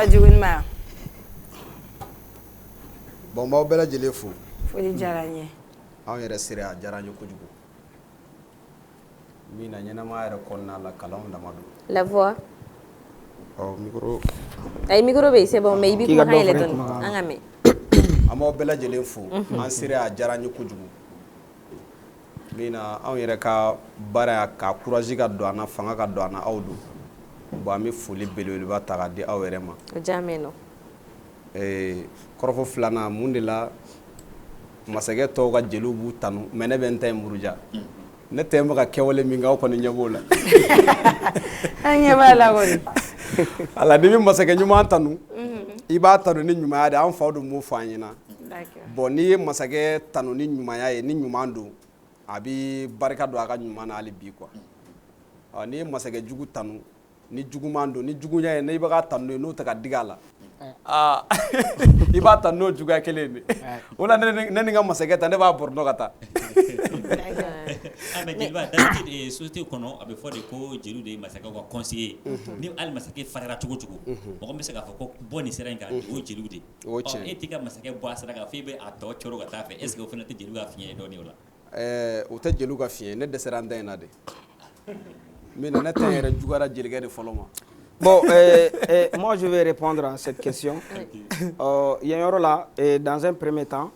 juguni ma. Bon m'aw bɛɛ lajɛlen fo. Foli diyara n ye. Anw yɛrɛ sere a diyara n ye kojugu min na ɲɛnamaya yɛrɛ kɔnɔna la kalanw dama don. La voix. Micro. Ay micro bɛ yen c'est bon mais i bɛ kumakan yɛlɛ dɔɔni an ka mɛn. An b'aw bɛɛ lajɛlen fo an sere a diyara n ye kojugu min na anw yɛrɛ ka baara ka courage ka don an na fanga ka don an na aw don bon an bɛ foli belebeleba ta k'a di aw yɛrɛ ma. O diya n bɛ nɔ. Kɔrɔfɔ filanan mun de la masakɛ tɔw ka jeliw b'u tanu mais ne bɛ n ta in muruja ne tɛ n bɛ ka kɛwale min kɛ aw kɔni ɲɛ b'o la an ɲɛ b'a la kɔni ala ni bɛ masakɛ ɲuman tanu i b'a tanu ni ɲumanya de an faw de m'o fɔ an ɲɛna bon n'i ye masakɛ tanu ni ɲumanya ye ni ɲuman don a bɛ barika don a ka ɲuman na hali bi quoi n'i ye masakɛ jugu tanu ni juguman don ni juguya ye n'i bɛ ka tanu n'o tɛ ka digi a la i b'a ta n'o juguya kelen de o la ne ni ka masakɛ ta ne b'a bɔrɔndɔ ka taa. Mais jeliba d'habitude société kɔnɔ a bɛ fɔ de ko jeliw de ye masakɛw ka conseiller ni hali masakɛ farira cogo cogo mɔgɔ bɛ se k'a fɔ ko bɔ nin sira in kan o jeliw de e t'i ka masakɛ bɔ a sira kan fo i bɛ a tɔ cɔrɔ ka taa fɛ est ce que o fana tɛ jeliw ka fiɲɛ ye dɔɔnin o la. O tɛ jeliw ka fiɲɛ ne dɛsɛra an ta in na de mais ne ta yɛrɛ juguyara jelikɛ de fɔlɔ ma. Bon, moi je vais répondre à cette question. Là, dans un premier temps,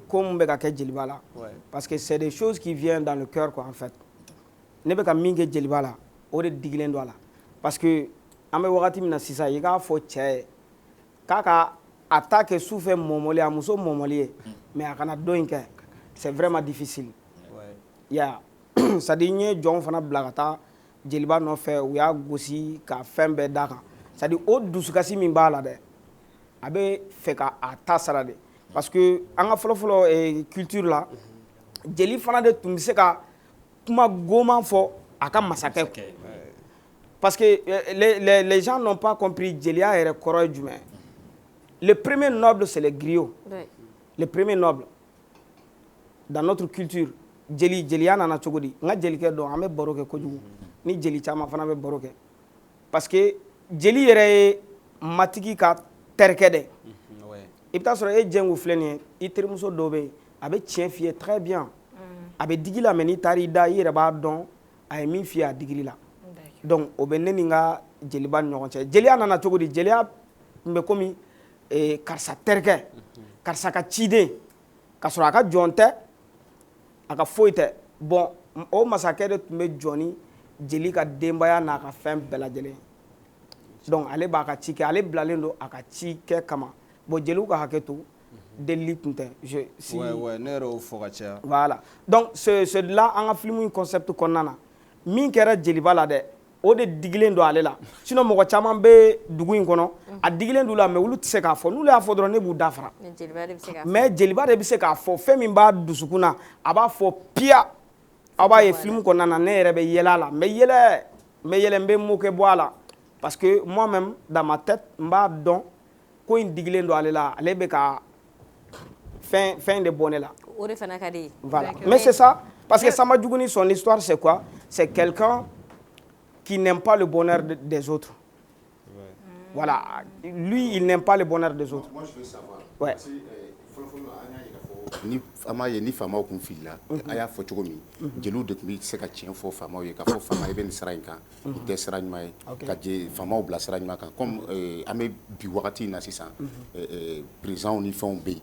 comme Djelibala, parce que c'est des choses qui viennent dans le cœur, quoi, en fait. Ne bɛ ka min kɛ jeliba la o de digilen don a la parce que an bɛ wagati min na sisan i k'a fɔ cɛ ye k'a ka a ta kɛ su fɛ mɔmɔli a muso mɔmɔli ye mais a kana dɔ in kɛ c'est vraiment difficile. Ya c'est à dire n ye jɔnw fana bila ka taa jeliba nɔfɛ u y'a gosi ka fɛn bɛɛ d'a kan c'est à dire o dusukasi min b'a la dɛ a bɛ fɛ ka a ta sara de parce que an ka fɔlɔfɔlɔ culture la jeli fana de tun bɛ se ka kuma goman fɔ a ka masakɛ parce que les gens n'ont pas compris jeliya yɛrɛ kɔrɔ ye jumɛn le premier noble c'est le griot le premier noble dans notre culture jeliya nana cogo di n ka jelikɛ dɔn an bɛ baro kɛ kojugu ni jeli caman fana bɛ baro kɛ parce que jeli yɛrɛ ye matigi ka terikɛ de i bɛ taa sɔrɔ e jɛngu filɛ nin ye i terimuso dɔ bɛ yen a bɛ tiɲɛ f'i ye très bien a bɛ digi la mais n'i taara i da i yɛrɛ b'a dɔn a ye min f'i ye a digili la donc o bɛ ne ni n ka jeliba ni ɲɔgɔn cɛ jeliya nana cogo di jeliya tun bɛ komi karisa terikɛ karisa ka ciden ka sɔrɔ a ka jɔn tɛ a ka foyi tɛ bon o masakɛ de tun bɛ jɔ ni jeli ka denbaya n'a ka fɛn bɛɛ lajɛlen donc ale b'a ka ci kɛ ale bilalen don a ka ci kɛ kama bon jeliw ka hakɛ to delili tun tɛ ouais ne yɛrɛ y'o fɔ ka caya voilà donc c'est de là an ka film in concept kɔnɔna na min kɛra jeliba la dɛ o de digilen don ale la sinon mɔgɔ caman bɛ dugu in kɔnɔ a digilen don la mais olu tɛ se k'a fɔ n'olu y'a fɔ dɔrɔn ne b'u dafara mais jeliba de bɛ se k'a fɔ fɛn min b'a dusukun na a b'a fɔ piya aw b'a ye film kɔnɔna na ne yɛrɛ bɛ yɛlɛ a la n bɛ yɛlɛ n bɛ mot kɛ bɔ a la parce que moi-même dans ma tête n b'a dɔn ko in digilen don ale la ale bɛ ka fɛn de bɔ ne la o de fana ka di voilà mais c'est ça parce que Samba Djuguni son histoire c'est quoi c'est quelqu'un qui n'aime pas le bonheur des autres voilà lui il n'aime pas le bonheur des autres moi je veux savoir ouais ni fama ye ni famaw kun filila a y'a fɔ cogo min jeliw de tun bɛ se ka tiɲɛ fɔ famaw ye k'a fɔ fama i bɛ nin sira in kan o tɛ sira ɲuman ye ka famaw bila sira ɲuman kan comme an bɛ bi wagati in na sisan présidents ni fɛnw bɛ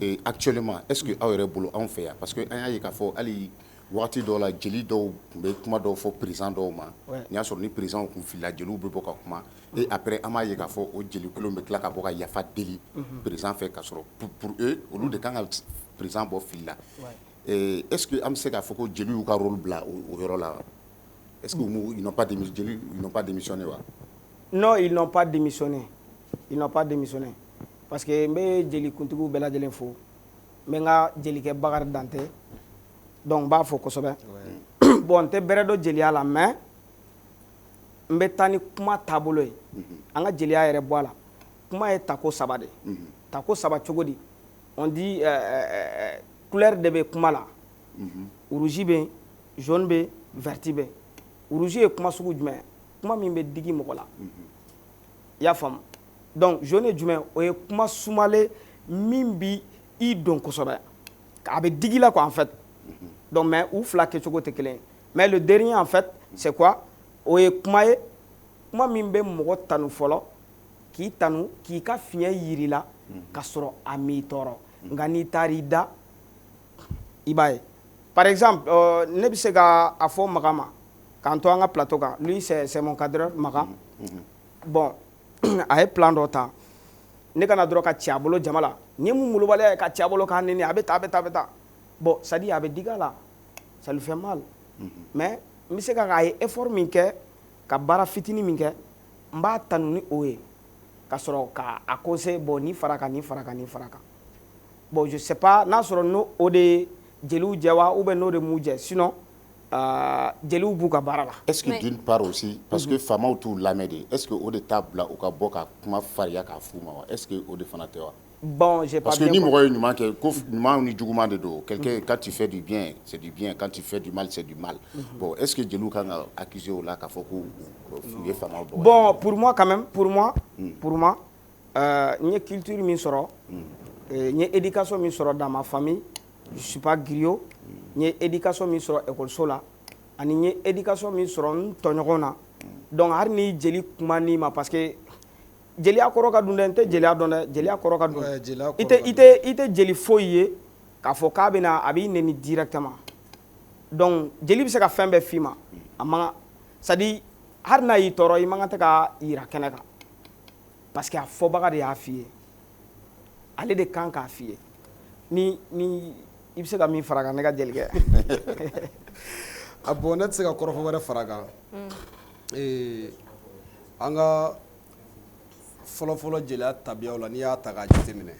yen actuellement est-ce que aw yɛrɛ bolo anw fɛ yan parce que an y'a ye k'a fɔ hali wagati dɔw la jeli dɔw tun bɛ kuma dɔw fɔ président dɔw ma n'i y'a sɔrɔ ni président kun filila jeliw bɛ bɔ ka kuma et après an b'a ye k'a fɔ o jeli kelenw bɛ tila ka bɔ ka yafa deli président fɛ k'a sɔrɔ pour eux olu de kan ka président bɔ fili la est-ce que an bɛ se k'a fɔ ko jeliw y'u ka rôle bila o yɔrɔ la est-ce que ils n'ont pas démissionné wa non ils n'ont pas démissionné parce que n bɛ jeli kuntigiw bɛɛ lajɛlen fo n bɛ n ka jelikɛ Bakari Dante donc n b'a fɔ kosɛbɛ bon n tɛ bɛrɛ dɔn jeliya la mais n bɛ taa ni kuma taabolo ye an ka jeliya yɛrɛ bɔ a la kuma ye tako saba de tako saba cogo di on dit couleur de bɛ kuma la rouge bɛ yen jaune bɛ yen vert bɛ yen rouge ye kuma sugu jumɛn kuma min bɛ digi mɔgɔ la i y'a faamu donc jaune ye jumɛn o ye kuma sumalen min bi i dɔn kosɛbɛ a bɛ digi la quoi en fait donc mais u fila kɛcogo tɛ kelen ye mais le dernier en fait c'est quoi o ye kuma ye kuma min bɛ mɔgɔ tanu fɔlɔ k'i tanu k'i ka fiɲɛ yiri la ka sɔrɔ a m'i tɔɔrɔ nka n'i taara i da i b'a ye par exemple ne bɛ se ka a fɔ Makan ma k'an to an ka plateau kan lui c'est mon cadreur Makan bon a ye plan dɔ ta ne kana dɔrɔn ka ci a bolo jama la ni ye mun molobaliya ye ka ci a bolo k'a nɛni a bɛ taa bon c'est à dire a bɛ digi a la ça lui fait mal mais n bɛ se ka ye effort min kɛ ka baara fitinin min kɛ n b'a tanu ni o ye ka sɔrɔ k'a conseiller bon ni fara kan bon je sais pas n'a sɔrɔ n'o o de jeliw jɛ wa ou bien n'o de m'u jɛ sinon jeliw b'u ka baara la. est-ce que d'une part aussi parce que famaw t'u lamɛn de est-ce que o de t'a bila u ka bɔ ka kuma fariya k'a f'u ma wa est-ce que o de fana tɛ wa. Bon, j'ai pas parce que ni mɔgɔ ye ɲuman kɛ ko ɲuman ni juguman de don quelqu'un quand tu fais du bien c'est du bien quand tu fais du mal c'est du mal bon est-ce que jeliw kan ka accuser o la k'a fɔ ko u ye famaw bɔ. Bon pour moi quand même pour moi n ye culture min sɔrɔ n ye éducation min sɔrɔ dans ma famille je suis pas griot n ye éducation min sɔrɔ école la ani n ye éducation min sɔrɔ n tɔɲɔgɔn na donc hali ni jeli kuma ni ma parce que jeliya kɔrɔ ka dun dɛ n tɛ jeliya dɔn dɛ jeliya kɔrɔ ka dun i tɛ jeli foyi ye k'a fɔ k'a bɛna a b'i nɛni directement donc jeli bɛ se ka fɛn bɛɛ f'i ma a man c'est à dire hali n'a y'i tɔɔrɔ i man kan tɛ ka yira kɛnɛ kan parce que a fɔbaga de y'a f'i ye ale de kan k'a f'i ye ni i bɛ se ka min fara kan ne ka jelikɛ. a bon ne tɛ se ka kɔrɔfɔ wɛrɛ fara kan an ka fɔlɔ-fɔlɔ jeliya tabiyaw la n'i y'a ta k'a jateminɛ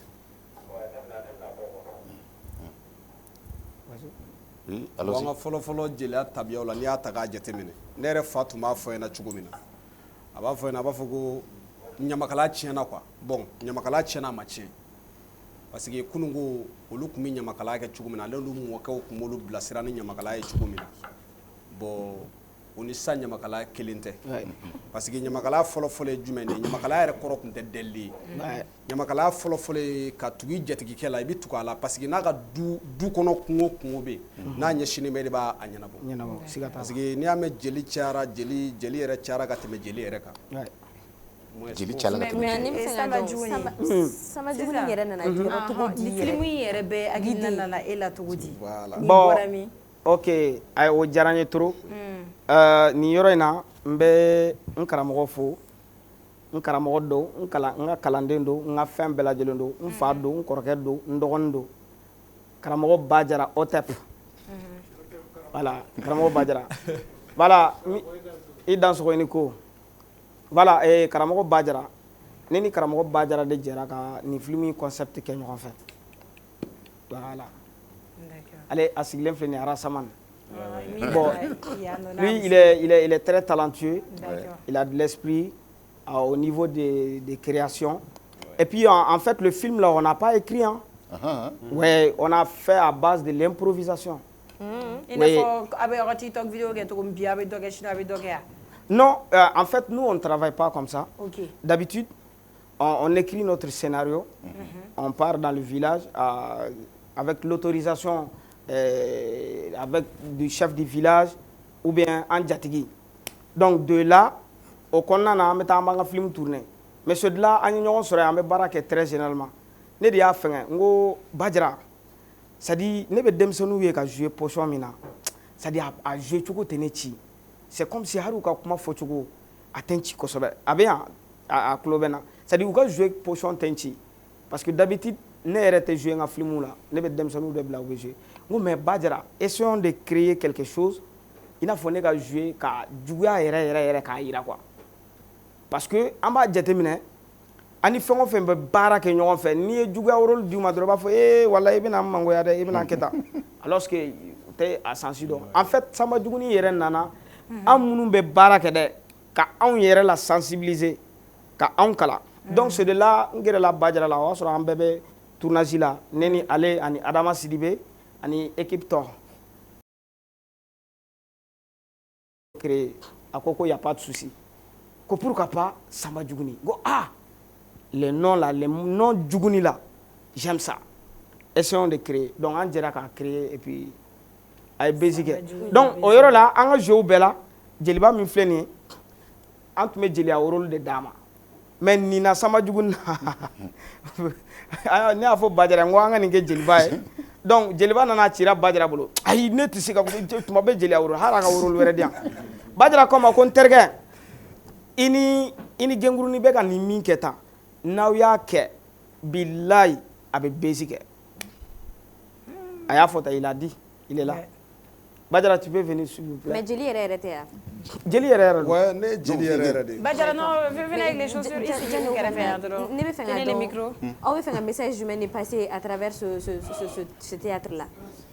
an ka fɔlɔ-fɔlɔ jeliya tabiyaw la n'i y'a ta k'a jateminɛ ne yɛrɛ fa tun b'a fɔ ɲɛna cogo min na a b'a fɔ ɲɛna a b'a fɔ ko ɲamakala tiɲɛna quoi bon ɲamakala tiɲɛna a ma tiɲɛ parce que kununko olu tun bɛ ɲamakala kɛ cogo min na ale n'u mɔkɛw tun b'olu bilasira ni ɲamakala ye cogo min na bon o ni sa ɲamakala kelen tɛ parce que ɲamakala fɔlɔfɔlɔ ye jumɛn de ye ɲamakala yɛrɛ kɔrɔ tun tɛ dɛli ye ɲamakala fɔlɔfɔlɔ ye ka tugu i jatigikɛ la i bɛ tugu a la parce que n'a ka du kɔnɔ kungo o kungo bɛ yen n'a ɲɛsinnen bɛ de b'a ɲɛnabɔ parce que n'i y'a mɛn jeli cayara jeli yɛrɛ cayara ka tɛmɛ jeli yɛrɛ kan jeli cayala ka tɛmɛ Sama Juguni yɛrɛ nana jɔyɔrɔ cogo di yɛrɛ film yɛrɛ bɛ hakilina nana e la cogo di bon ok ayi o diyara n ye trop nin yɔrɔ in na n bɛ n karamɔgɔ fo n karamɔgɔ don n ka kalanden don n ka fɛn bɛɛ lajɛlen don n fa don n kɔrɔkɛ don n dɔgɔnin don karamɔgɔ Bajara OTEP voilà karamɔgɔ Bajara voilà i dansogo i ni ko voilà karamɔgɔ Bajara ne ni karamɔgɔ Bajara de jɛra ka nin film in concept kɛ ɲɔgɔn fɛ voilà ale a sigilen filɛ nin ye Arasaman bon lui il est très talentueux il a de l'esprit au niveau des créations et puis en fait le film là on n'a pas écrit hein ouais on a fait à base de l'improvisation non en fait nous on ne travaille pas comme ça d'habitude on écrit notre scénario on part dans le village avec l'autorisation avec du chef du village ou bien un jatigi. Donc de là, au Konana, on a un film tourné. Mais ce de là, on serait un baraque très généralement. Ne dia fait ngo Bajara. Ça dit, ne be demsonu ye ka jouer potion mina. Ça dit à jouer chuko tenechi. C'est comme si haruka kuma fo chuko atenchi kosobe. Abia à Klobena. Ça dit ou ka jouer potion tenchi parce que d'habitude ne était joué un film là, ne be demsonu de bla jouer. Mais Bajara, essayons de créer quelque chose. Il faut que jouer ka juguya yɛrɛ k'a yira quoi. Parce que an b'a jateminɛ ani fɛn o fɛn bɛ baara kɛ ɲɔgɔn fɛ n'i ye juguya rôle d'u ma dɔrɔn b'a fɔ wala i bɛna n mangoya dɛ i bɛna kɛ tan alors que u tɛ a sensi dɔn. En fait Samba Juguni yɛrɛ nana an minnu bɛ baara kɛ dɛ ka anw yɛrɛ la sensibiliser ka anw kalan. Donc c'est de là n gɛrɛla Bajara la o y'a sɔrɔ an bɛɛ bɛ tournage la ne ni ale ani Adama Sidibe ani équipe tɔ créé à Koko y a pas de souci que pourquoi pas Samba Juguni go les noms là les noms Juguni là j'aime ça essayons de créer donc on dirait qu'à créer et puis à basique donc au yoro là on a joué bella Jeliba min filɛ nin ye an tun bɛ jeliya rôle de d'a ma mais nin na Samba Juguni ne y'a fɔ Bajara n ko an ka nin kɛ Jeliba ye donc Jeliba nana cira Bajara bolo ayi ne tɛ se ka tuma bɛ jeliya rôle hali a ka rôle wɛrɛ di yan Bajara ko ma ko n terikɛ i ni gɛnkurunin bɛ ka nin min kɛ tan n'aw y'a kɛ bilayi a bɛ bezi kɛ a y'a fɔ tan il a dit il est là Bajara tu peux venir s'il vous plaît. Mais jeli yɛrɛ tɛ yan. Jeli yɛrɛ ouais ne jeli yɛrɛ de. Bajara non venez avec les chaussures ici je ne kɛrɛfɛ yan dɔrɔn. Ne bɛ fɛ ka dɔn aw bɛ fɛ ka message jumɛn de passer à travers ce théâtre là.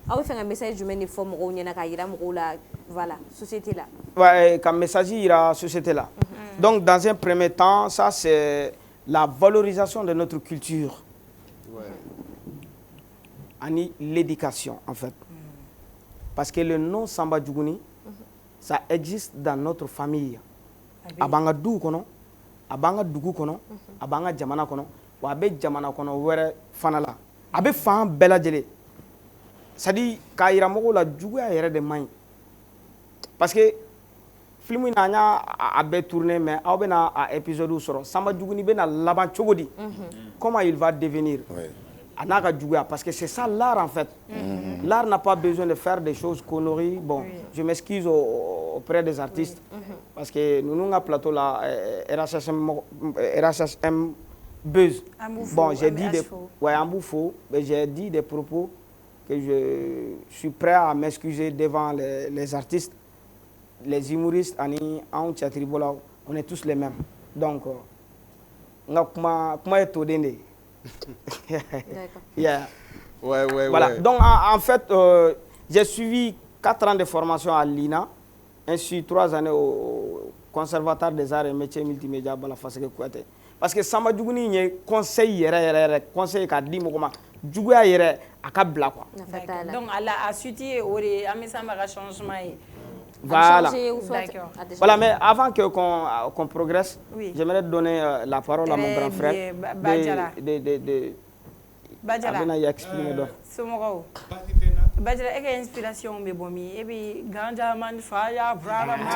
Aw bɛ fɛ ka message jumɛn de fɔ mɔgɔw ɲɛna k'a yira mɔgɔw la voilà société là. Ouais ka message yira société là. Donc dans un premier temps ça c'est la valorisation de notre culture. Ouais. Ani l'éducation en fait. Parce que le nom Samba Juguni, ça existe dans notre famille. Abanga du kono, abanga dugu kono, abanga jamana kono, wa abe jamana kono wɛrɛ fana la. Abe fan bɛɛ lajɛlen. C'est à dire k'a yira mɔgɔw la juguya yɛrɛ de man ɲi. Parce que film in na an y'a bɛɛ tourner mais aw bɛna a épisode sɔrɔ Samba Juguni bɛna laban cogo di? Comment il va devenir? Parce que c'est ça l'art en fait. L'art n'a pas besoin de faire des choses conneries. Bon, je m'excuse auprès des artistes parce que nous avons un plateau là, RHSM Buzz. Bon, j'ai dit j'ai dit des propos que je suis prêt à m'excuser devant les artistes, les humoristes, on est tous les mêmes. Donc, comment est-ce yeah. Voilà. Ouais. Donc en fait, j'ai suivi 4 ans de formation à l'INA, ainsi 3 années au Conservatoire des Arts et Métiers Multimédia Balafaseke Kouyaté. Parce que Samba Juguni y conseil conseil qu'a dit moi juguya yɛrɛ a ka bila quoi. Donc à la suite au Samba changement Voilà. D'accord. Voilà, mais avant qu'on progresse, j'aimerais donner la parole à mon grand frère. Badjara. Badjara. Badjara, est-ce que inspiration me bomi? Et puis, ganja man fire, brava man.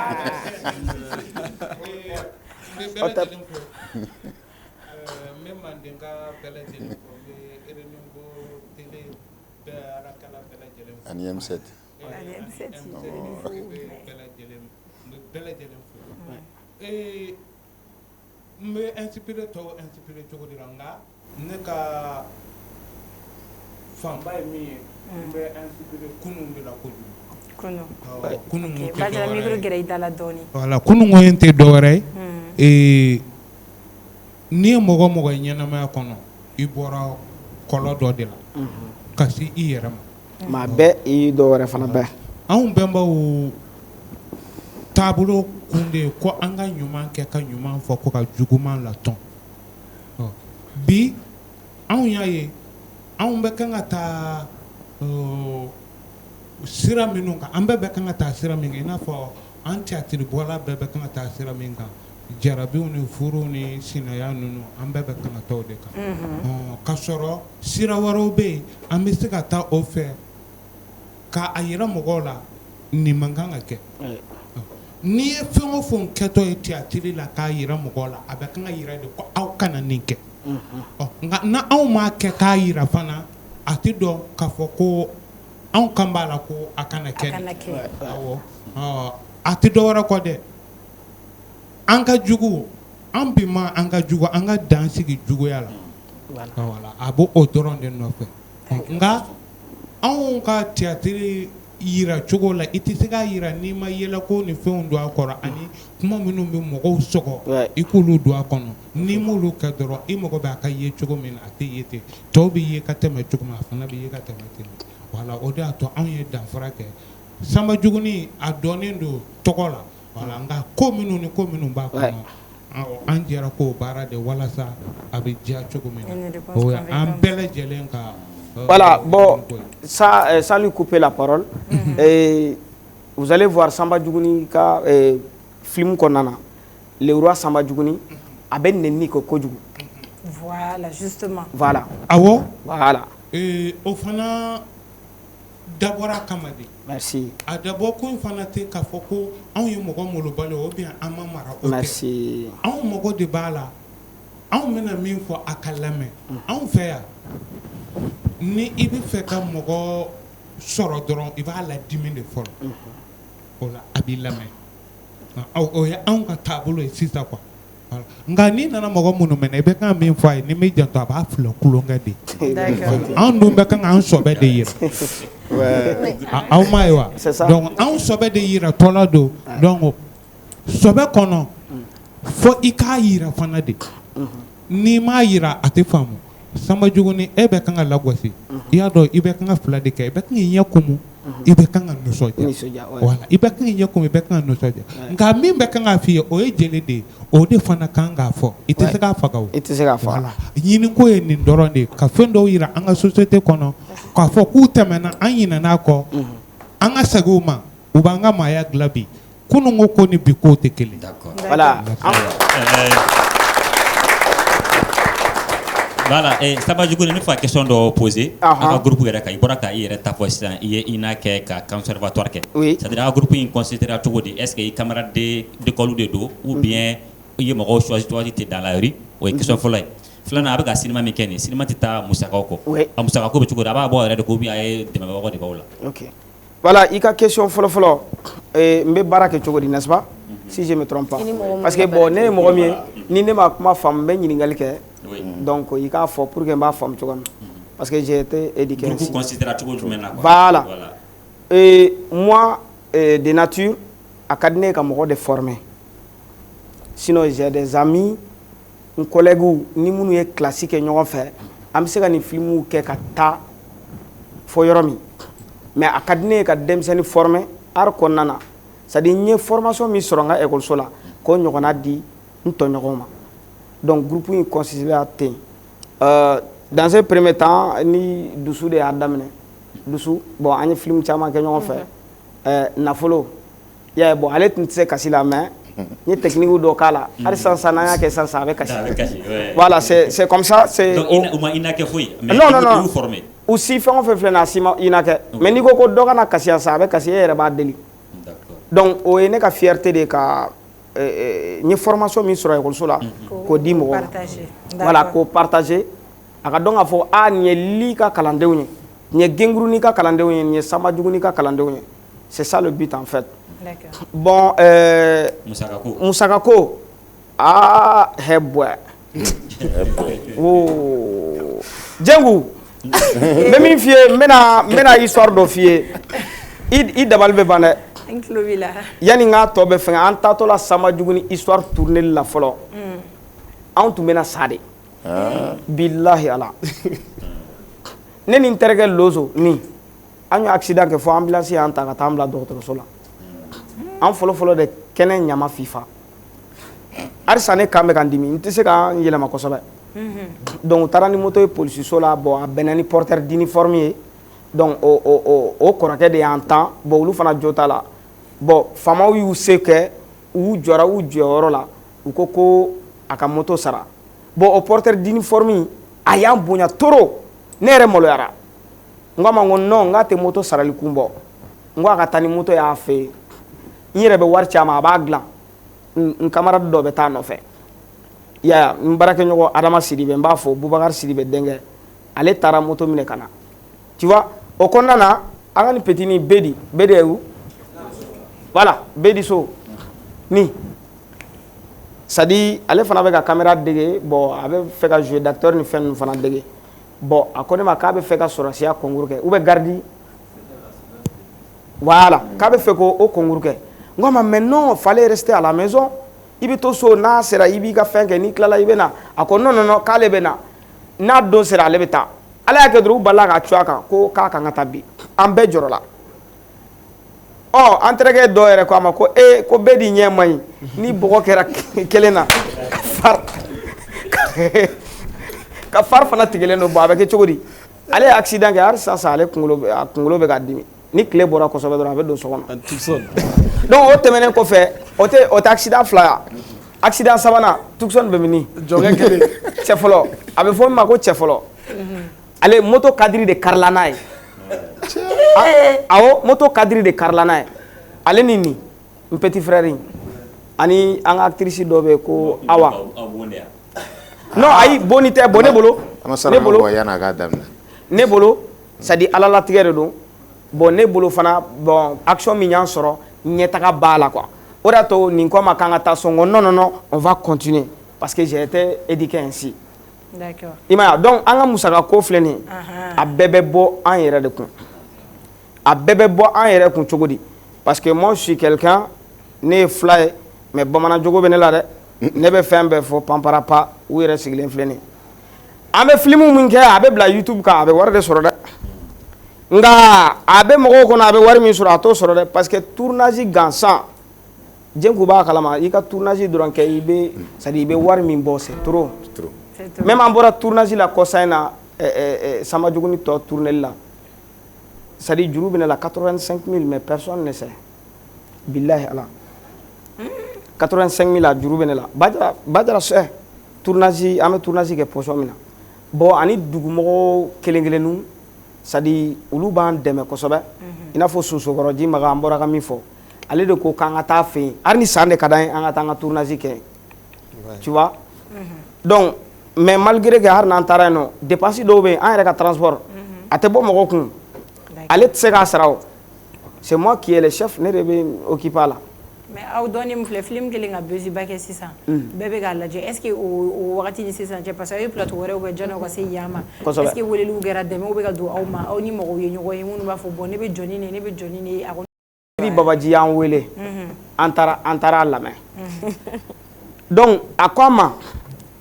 Même Mandinga, Bella Jelenko, Erenungo, Télé, Barakala, Bella Jelenko. Ani M7. Ani M7. Bella Jelenko. Et me inspiré Togo de Ranga, Neka Famba et mi, me inspiré Kunun de la Kodu. Kunun. Badjara, micro grade à la doni. Voilà, Kunun oyente dore. Et ni mɔgɔ mɔgɔ ɲɛnamaya kɔnɔ i bɔra kɔlɔ dɔ de la ka se i yɛrɛ ma maa bɛɛ i dɔ wɛrɛ fana bɛɛ anw bɛnbaw taabolo kun de ye ko an ka ɲuman kɛ ka ɲuman fɔ ko ka juguman latɔn bi anw y'a ye anw bɛ kan ka taa sira minnu kan an bɛɛ bɛ kan ka taa sira min kan i n'a fɔ an tiyatiribɔla bɛɛ bɛ kan ka taa sira min kan jarabiw ni furu ni sinaya ninnu an bɛɛ bɛ kan ka taa o de kan ka sɔrɔ sira wɛrɛw bɛ yen an bɛ se ka taa o fɛ ka a yira mɔgɔw la nin man kan ka kɛ n'i ye fɛn o fɛn kɛtɔ ye tiyatiri la k'a yira mɔgɔw la a bɛ kan ka yira de ko aw kana nin kɛ nka na anw m'a kɛ k'a yira fana a tɛ dɔn k'a fɔ ko anw kan b'a la ko a kana kɛ a tɛ dɔ wɛrɛ kɔ dɛ an ka jugu an bi ma an ka jugu an ka dan sigi juguya la voilà a b'o dɔrɔn de nɔfɛ nka anw ka théâtre yira cogo la i tɛ se k'a yira n'i ma yɛlɛko ni fɛnw don a kɔrɔ ani kuma minnu bɛ mɔgɔw sɔgɔ i k'olu don a kɔnɔ n'i m'olu kɛ dɔrɔn i mago bɛ a ka ye cogo min na a tɛ ye ten tɔw bɛ ye ka tɛmɛ cogo min a fana bɛ ye ka tɛmɛ ten voilà o de y'a to anw ye danfara kɛ Samba Juguni a dɔnnen don tɔgɔ la voilà nka ko minnu ni ko minnu b'a kɔnɔ an jɛra k'o baara de walasa a bɛ diya cogo min na o ye an bɛɛ lajɛlen ka voilà bon sans lui couper la parole vous allez voir Samba Juguni ka film kɔnɔna na le roi Samba Juguni a bɛ nɛni kɛ kojugu voilà justement voilà awɔ voilà o fana dabɔra kama de merci a dabɔ kun fana tɛ k'a fɔ ko anw ye mɔgɔ molobali ou bien an ma mara o tɛ merci anw mago de b'a la anw bɛna min fɔ a ka lamɛn anw fɛ yan ni i bɛ fɛ ka mɔgɔ sɔrɔ dɔrɔn i b'a ladimi de fɔlɔ o la a b'i lamɛn o ye anw ka taabolo ye sisan quoi nka n'i nana mɔgɔ minnu minɛ i bɛ kan min fɔ a ye ni m'i janto a b'a filɛ kulonkɛ de anw dun bɛ kan k'an sɔbɛ de yira aw m'a ye wa donc anw sɔbɛ de yira tɔla don donc sɔbɛ kɔnɔ fo i k'a yira fana de n'i m'a yira a tɛ faamu Samba Juguni e bɛ kan ka lagosi i y'a dɔn i bɛ kan ka fila de kɛ i bɛ kan k'i ɲɛ kumu i bɛ kan ka nisɔndiya voilà i bɛ kan k'i ɲɛ kumu i bɛ kan ka nisɔndiya nka min bɛ kan k'a f'i ye o ye jeli de ye o de fana kan k'a fɔ i tɛ se k'a faga o i tɛ se k'a faga voilà ɲiniko ye nin dɔrɔn de ye ka fɛn dɔw yira an ka société kɔnɔ k'a fɔ k'u tɛmɛna an ɲinɛna kɔ an ka segin u ma u b'an ka maaya dilan bi kununko ko ni bi kow tɛ kelen voilà Voilà, Samba Juguni, une fois question de poser, un groupe qui est il n'a qu'un conservatoire. C'est-à-dire un groupe qui considère tout est-ce qu'il y a camarades d'école de dos ou bien il y a un choisi dans la rue ou une question folle. Flana avec un cinéma mécanique, cinéma tita Moussakako. Oui. À Moussakako, tu peux d'abord avoir de Kobi et de ma voix de Baoula. Ok. Voilà, il y a une question folle. Mais Barake Chogodi, n'est-ce pas? Si je ne me trompe pas. Parce que bon, né mon premier, ni ne ma femme ben ni ngalike. Donc il y a fort pour que ma femme chogam. Parce que j'ai été éduqué ainsi. Vous considérez tout le monde. Voilà. Et moi, de nature, académique comme moi de formé. Sinon j'ai des amis, un collègue ni munu est classique et nous fait. Am se ni film ou ke kata foyoromi. Mais académique a demseni formé ar konana. C'est-à-dire une formation mise sur l'école école sola qu'on y a dit donc groupe est considéré à thé dans un premier temps ni dessous de Adam dessous bon un film chama que nous fait nafolo ya bon ale tun tɛ se kasi la mais ni technique dɔ k'a la hali sisan n'an y'a kɛ sisan a bɛ kasi voilà c'est comme ça c'est donc i n'a kɛ foyi mais non i y'u formé u si fɛn o fɛn filɛ nin ye a si ma i n'a kɛ mais n'i ko ko dɔ kana kasiya sa a bɛ kasi e yɛrɛ b'a deli donc o ye ne ka fierté de ka n ye formation min sɔrɔ ekɔliso la k'o di mɔgɔw ma voilà k'o partager a ka dɔn k'a fɔ nin ye li ka kalandenw ye nin ye Genguruni ka kalandenw ye nin ye Sanbajuguni ka kalandenw ye c'est ça le but en fait. Bon Musaka ko Jengu n bɛ min f'i ye n bɛna histoire dɔ f'i ye i dabali bɛ ban dɛ yanni n k'a tɔ bɛ fɛngɛ an taatɔ la Sanbajuguni histoire tourneli la fɔlɔ anw tun bɛna sa de bilahi ala ne ni n terikɛ Lozo ni an ye accident kɛ fɔ ambulance y'an ta ka taa an bila dɔgɔtɔrɔso la an fɔlɔ de kɛnɛ ɲama fifa halisa ne kan bɛ ka n dimi n tɛ se ka n yɛlɛma kosɛbɛ donc u taara ni moto ye polisiso la bon a bɛnna ni porteur d'uniforme ye donc o kɔrɔkɛ de y'an tan bon olu fana jo t'a la bon faamaw y'u se kɛ u jɔra u jɔyɔrɔ la u ko a ka moto sara bon o porteur d'uniforme a y'an bonya trop ne yɛrɛ maloyara n k'a ma ko non n k'a tɛ moto sarali kun bɔ n ko a ka taa ni moto y'a fɛ yen n yɛrɛ bɛ wari ci a ma a b'a dilan n camarade dɔ bɛ taa nɔfɛ ya n baarakɛɲɔgɔn Adama Sidibe n b'a fɔ Bubakari Sidibe denkɛ ale taara moto minɛ ka na tu vois o kɔnɔna na an ka ni petini Bedi ye où voilà Bedi so ni c'est à dire ale fana bɛ ka caméra dege bon a bɛ fɛ ka jouer d'acteur ni fɛn ninnu fana dege bon a ko ne ma k'a bɛ fɛ ka sɔrɔsiya concours kɛ ou bien gardi voilà k'a bɛ fɛ k'o concours kɛ n ko ma mais non fallait rester à la maison i bɛ to so n'a sera i b'i ka fɛn kɛ n'i tilala i bɛ na a ko non k'ale bɛ na n'a don sera ale bɛ taa ala y'a kɛ dɔrɔn u balila ka cu a kan ko k'a kan ka taa bi an bɛɛ jɔrɔ la an terikɛ dɔ yɛrɛ ko a ma ko ko bɛɛ di ɲɛ ma ɲi ni bɔgɔ kɛra kelen na ka fari fana tigɛlen don bon a bɛ kɛ cogo di ale ye accident kɛ hali sisan ale kunkolo bɛ ka dimi ni tile bɔra kosɛbɛ dɔrɔn a bɛ don so kɔnɔ donc o tɛmɛnen kɔfɛ o tɛ accident fila ye accident sabanan Tucson bɛ min jɔnkɛ kelen cɛ fɔlɔ a bɛ fɔ min ma ko cɛ fɔlɔ ale moto kadiri de karila n'a ye awɔ moto kadiri de karila n'a ye ale ni nin n petit frère in ani an ka actrice dɔ bɛ yen ko Awa non ayi boni tɛ bon ne bolo c'est à dire ala latigɛ de don bon ne bolo fana bon action min y'an sɔrɔ ɲɛtaga b'a la quoi o de y'a to nin ko ma k'an ka taa so n ko non on va continuer parce que j'ai été éduqué ainsi d'accord i m'a ye donc an ka musaka ko filɛ nin ye a bɛɛ bɛ bɔ an yɛrɛ de kun a bɛɛ bɛ bɔ an yɛrɛ kun cogo di parce que moi je suis quelqu'un ne ye fila ye mais bamanan jogo bɛ ne la dɛ ne bɛ fɛn bɛɛ fɔ panparapa u yɛrɛ sigilen filɛ nin ye an bɛ film min kɛ a bɛ bila YouTube kan a bɛ wari de sɔrɔ dɛ nka a bɛ mɔgɔw kɔnɔ a bɛ wari min sɔrɔ a t'o sɔrɔ dɛ parce que tournage gansan Jengu b'a kalama i ka tournage dɔrɔn kɛ i bɛ c'est à dire i bɛ wari min bɔ c'est trop même an bɔra tournage la kɔsa in na Sanbajuguni tɔ tourneli la c'est à dire juru bɛ ne la 85 000 mais personne ne sait bilahi ala 85 000 a juru bɛ ne la Bajara sɛ tournage an bɛ tournage kɛ position min na bon ani dugumɔgɔw kelen-kelenninw c'est à dire olu b'an dɛmɛ kosɛbɛ i n'a fɔ Sosokɔrɔji Maga an bɔra ka min fɔ ale de ko k'an ka taa fɛ yen hali ni san de ka d'an ye an ka taa an ka tournage kɛ tu vois donc mais malgré que hali n'an taara yen nɔ dépense dɔw bɛ yen an yɛrɛ ka transport a tɛ bɔ mɔgɔ kun ale tɛ se k'a sara o c'est moi qui est le chef ne de bɛ occuper a la mais aw dɔɔni min filɛ film kelen ka buzz ba kɛ sisan bɛɛ bɛ k'a lajɛ est ce que o wagati ni sisan cɛ parce que aw ye plateau wɛrɛw kɛ jɔni aw ka se yan ma est ce que weleliw kɛra dɛmɛw bɛ ka don aw ma aw ni mɔgɔw ye ɲɔgɔn ye minnu b'a fɔ bon ne bɛ jɔ ni nin ye ne bɛ jɔ ni nin ye ni Babaji y'an wele an taara a lamɛn donc a ko an ma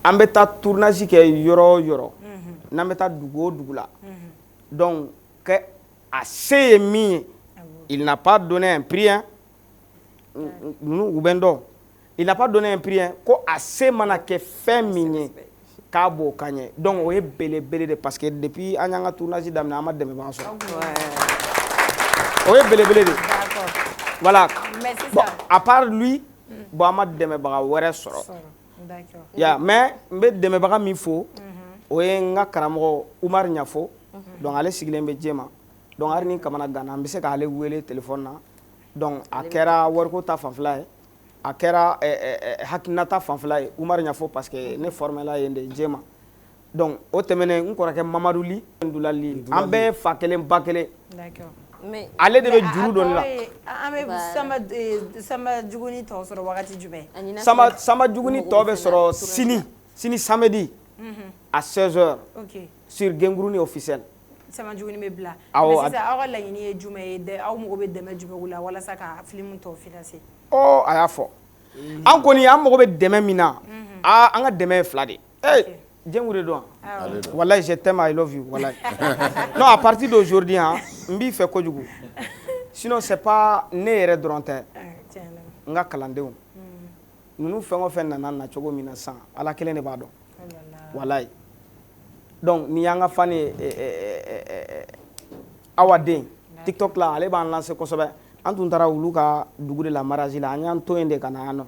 an bɛ taa tournage kɛ yɔrɔ o yɔrɔ n'an bɛ taa dugu o dugu la donc que a se ye min ye il n'a pas donné un prix hein u bɛ n dɔn il n'a pas donné un prix hein ko a se mana kɛ fɛn min ye k'a b'o ka ɲɛ donc o ye belebele de parce que depuis an y'an ka tournage daminɛ an ma dɛmɛbaga sɔrɔ o ye belebele de Voilà. Mais c'est Bon, ça. à part lui, bon, ama dɛmɛbaga wɛrɛ sɔrɔ. D'accord. Ya, mais n bɛ dɛmɛbaga min fo, o ye n ka karamɔgɔ Umar Ɲafo. Donc ale sigilen bɛ Jema. Donc hali ni kamana ganna n bɛ se k'ale wele téléphone na. Donc a kɛra wariko ta fanfɛla ye, a kɛra hakilina ta fanfɛla ye Umar Ɲafo parce que ne formela yen de Jema. Donc o tɛmɛnen n kɔrɔkɛ Mamadu Li, Ndulali, an bɛɛ fa kelen ba kelen. D'accord. Mais ale de bɛ juru dɔn la. An bɛ Samba Juguni tɔ sɔrɔ wagati jumɛn? Samba Juguni tɔ bɛ sɔrɔ sini samedi à 16h sur Gengouruni officiel. Samba Juguni bɛ bila. Awɔ. Mais sisan aw ka laɲini ye jumɛn ye? Aw mago bɛ dɛmɛ jumɛn la walasa ka film tɔ financer? Oh, a y'a fɔ. An kɔni an mago bɛ dɛmɛ min na, an ka dɛmɛ ye fila de. Jengu de don. Wallahi je t'aime, I love you. Wallahi. Non, à partir d'aujourd'hui, n b'i fɛ kojugu. Sinon c'est pas ne yɛrɛ dɔrɔn tɛ. N ka kalandenw. Ninnu fɛn o fɛn nana na cogo min na sisan, Ala kelen de b'a dɔn. Wallahi. Donc ni y'an ka fan ye Awa den, TikTok la ale b'an lancer kosɛbɛ. An tun taara olu ka dugu de la mariage la, an y'an to yen de ka na yan nɔ.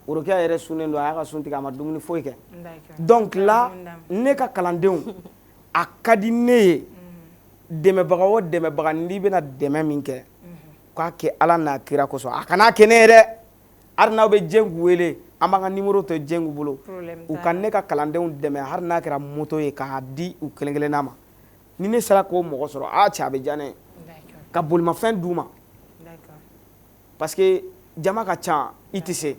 Worokiya yɛrɛ sunnen don, a y'a ka sun tigɛ, a ma dumuni foyi kɛ. Donc là, ne ka kalandenw, a ka di ne ye dɛmɛbaga o dɛmɛbaga n'i bɛna dɛmɛ min kɛ, k'a kɛ Ala n'a kira kosɔn. A kana kɛ ne ye dɛ. Hali n'aw bɛ Jengu wele, an b'an ka numéro to Jengu bolo. U ka ne ka kalandenw dɛmɛ hali n'a kɛra moto ye k'a di u kelen kelenna ma. Ni ne sera k'o mɔgɔ sɔrɔ, cɛ a bɛ diya ne ye. Ka bolimafɛn d'u ma. Parce que jama ka ca, i tɛ se.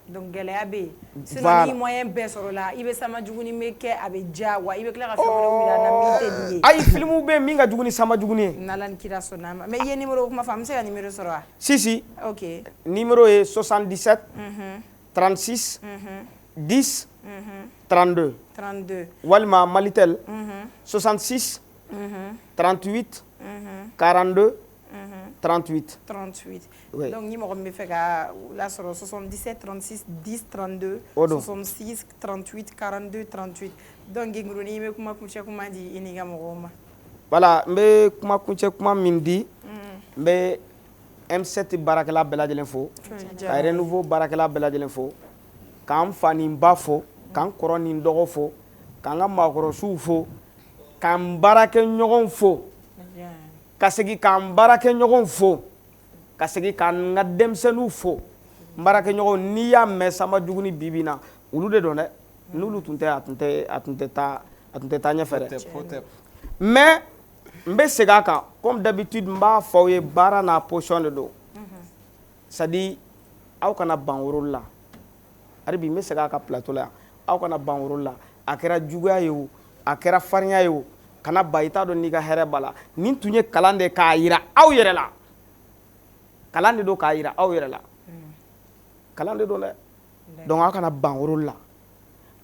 Donc gɛlɛya bɛ yen. Sinon ni moyen bɛɛ sɔrɔ la, i bɛ Samba Juguni min kɛ a bɛ diya wa i bɛ tila ka fɛn wɛrɛw yira an na min tɛ nin ye. Ayi filimu bɛ yen min ka jugu ni Samba Juguni ye. N'Ala ni kira sɔnna ma. Mais i ye numéro kuma fɔ, an bɛ se ka numéro sɔrɔ wa? Si. Ok. Numéro ye 77 36 10 32. 32. Walima Malitel 66 38 42 38. 38. Oui. Donc ni mɔgɔ min bɛ fɛ ka la sɔrɔ 77 36 10 32 66 38 42 38. Donc Gengouruni i bɛ kuma kuncɛ kuma di i n'i ka mɔgɔw ma. Voilà, n bɛ kuma kuncɛ kuma min di, n bɛ M7 baarakɛla bɛɛ lajɛlen fo, ka Renouveau baarakɛla bɛɛ lajɛlen fo, k'an fa ni n ba fo, k'an kɔrɔ ni n dɔgɔ fo, k'an ka maakɔrɔsiw fo, k'an baarakɛɲɔgɔnw fo, ka segin k'an baarakɛɲɔgɔnw fo, ka segin k'an ka denmisɛnninw fo. N baarakɛɲɔgɔnw n'i y'a mɛn Samba Juguni bi bi in na, olu de don dɛ. N'olu tun tɛ a tun tɛ taa ɲɛfɛ dɛ. Mais n bɛ segin a kan comme d'habitude n b'a fɔ aw ye baara n'a position de don. C'est à dire aw kana ban rôle la. Hali bi n bɛ segin a kan plateau la yan, aw kana ban rôle la. A kɛra juguya ye o, a kɛra farinya ye o, kana ba i t'a dɔn n'i ka hɛrɛ b'a la. Nin tun ye kalan de k'a yira aw yɛrɛ la. Kalan de don k'a yira aw yɛrɛ la. Kalan de don dɛ. Donc aw kana ban rôle la.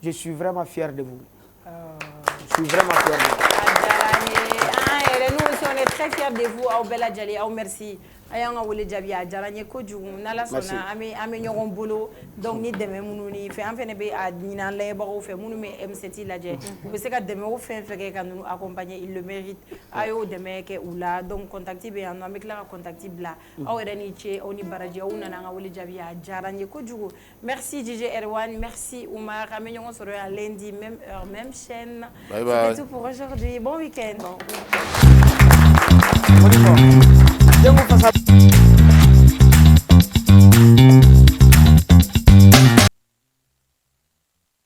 Je suis vraiment fier de vous. Je suis vraiment fier de vous. Nous aussi, on est très fiers de vous. Aw bɛɛ lajɛlen, aw merci. A y'an ka wele jaabi, a diyara n ye kojugu. N'Ala sɔnna an bɛ ɲɔgɔn bolo. Donc ni dɛmɛ minnu ni fɛn, an fɛnɛ bɛ a ɲini an layɛbagaw fɛ minnu bɛ M7 lajɛ. U bɛ se ka dɛmɛ o fɛn fɛn kɛ ka ninnu accompagner, il le mérite. A y'o dɛmɛ kɛ u la. Donc contact bɛ yan nɔ, an bɛ tila ka contact bila. Aw yɛrɛ ni ce, aw ni baraji, aw nana an ka wele jaabi, a diyara n ye kojugu. Merci DJ Erwan, merci Oumar. An bɛ ɲɔgɔn sɔrɔ yan lundi, même heure, même chaîne. Bye bye. C'était tout pour aujourd'hui. Bon week-end. Jengu fasa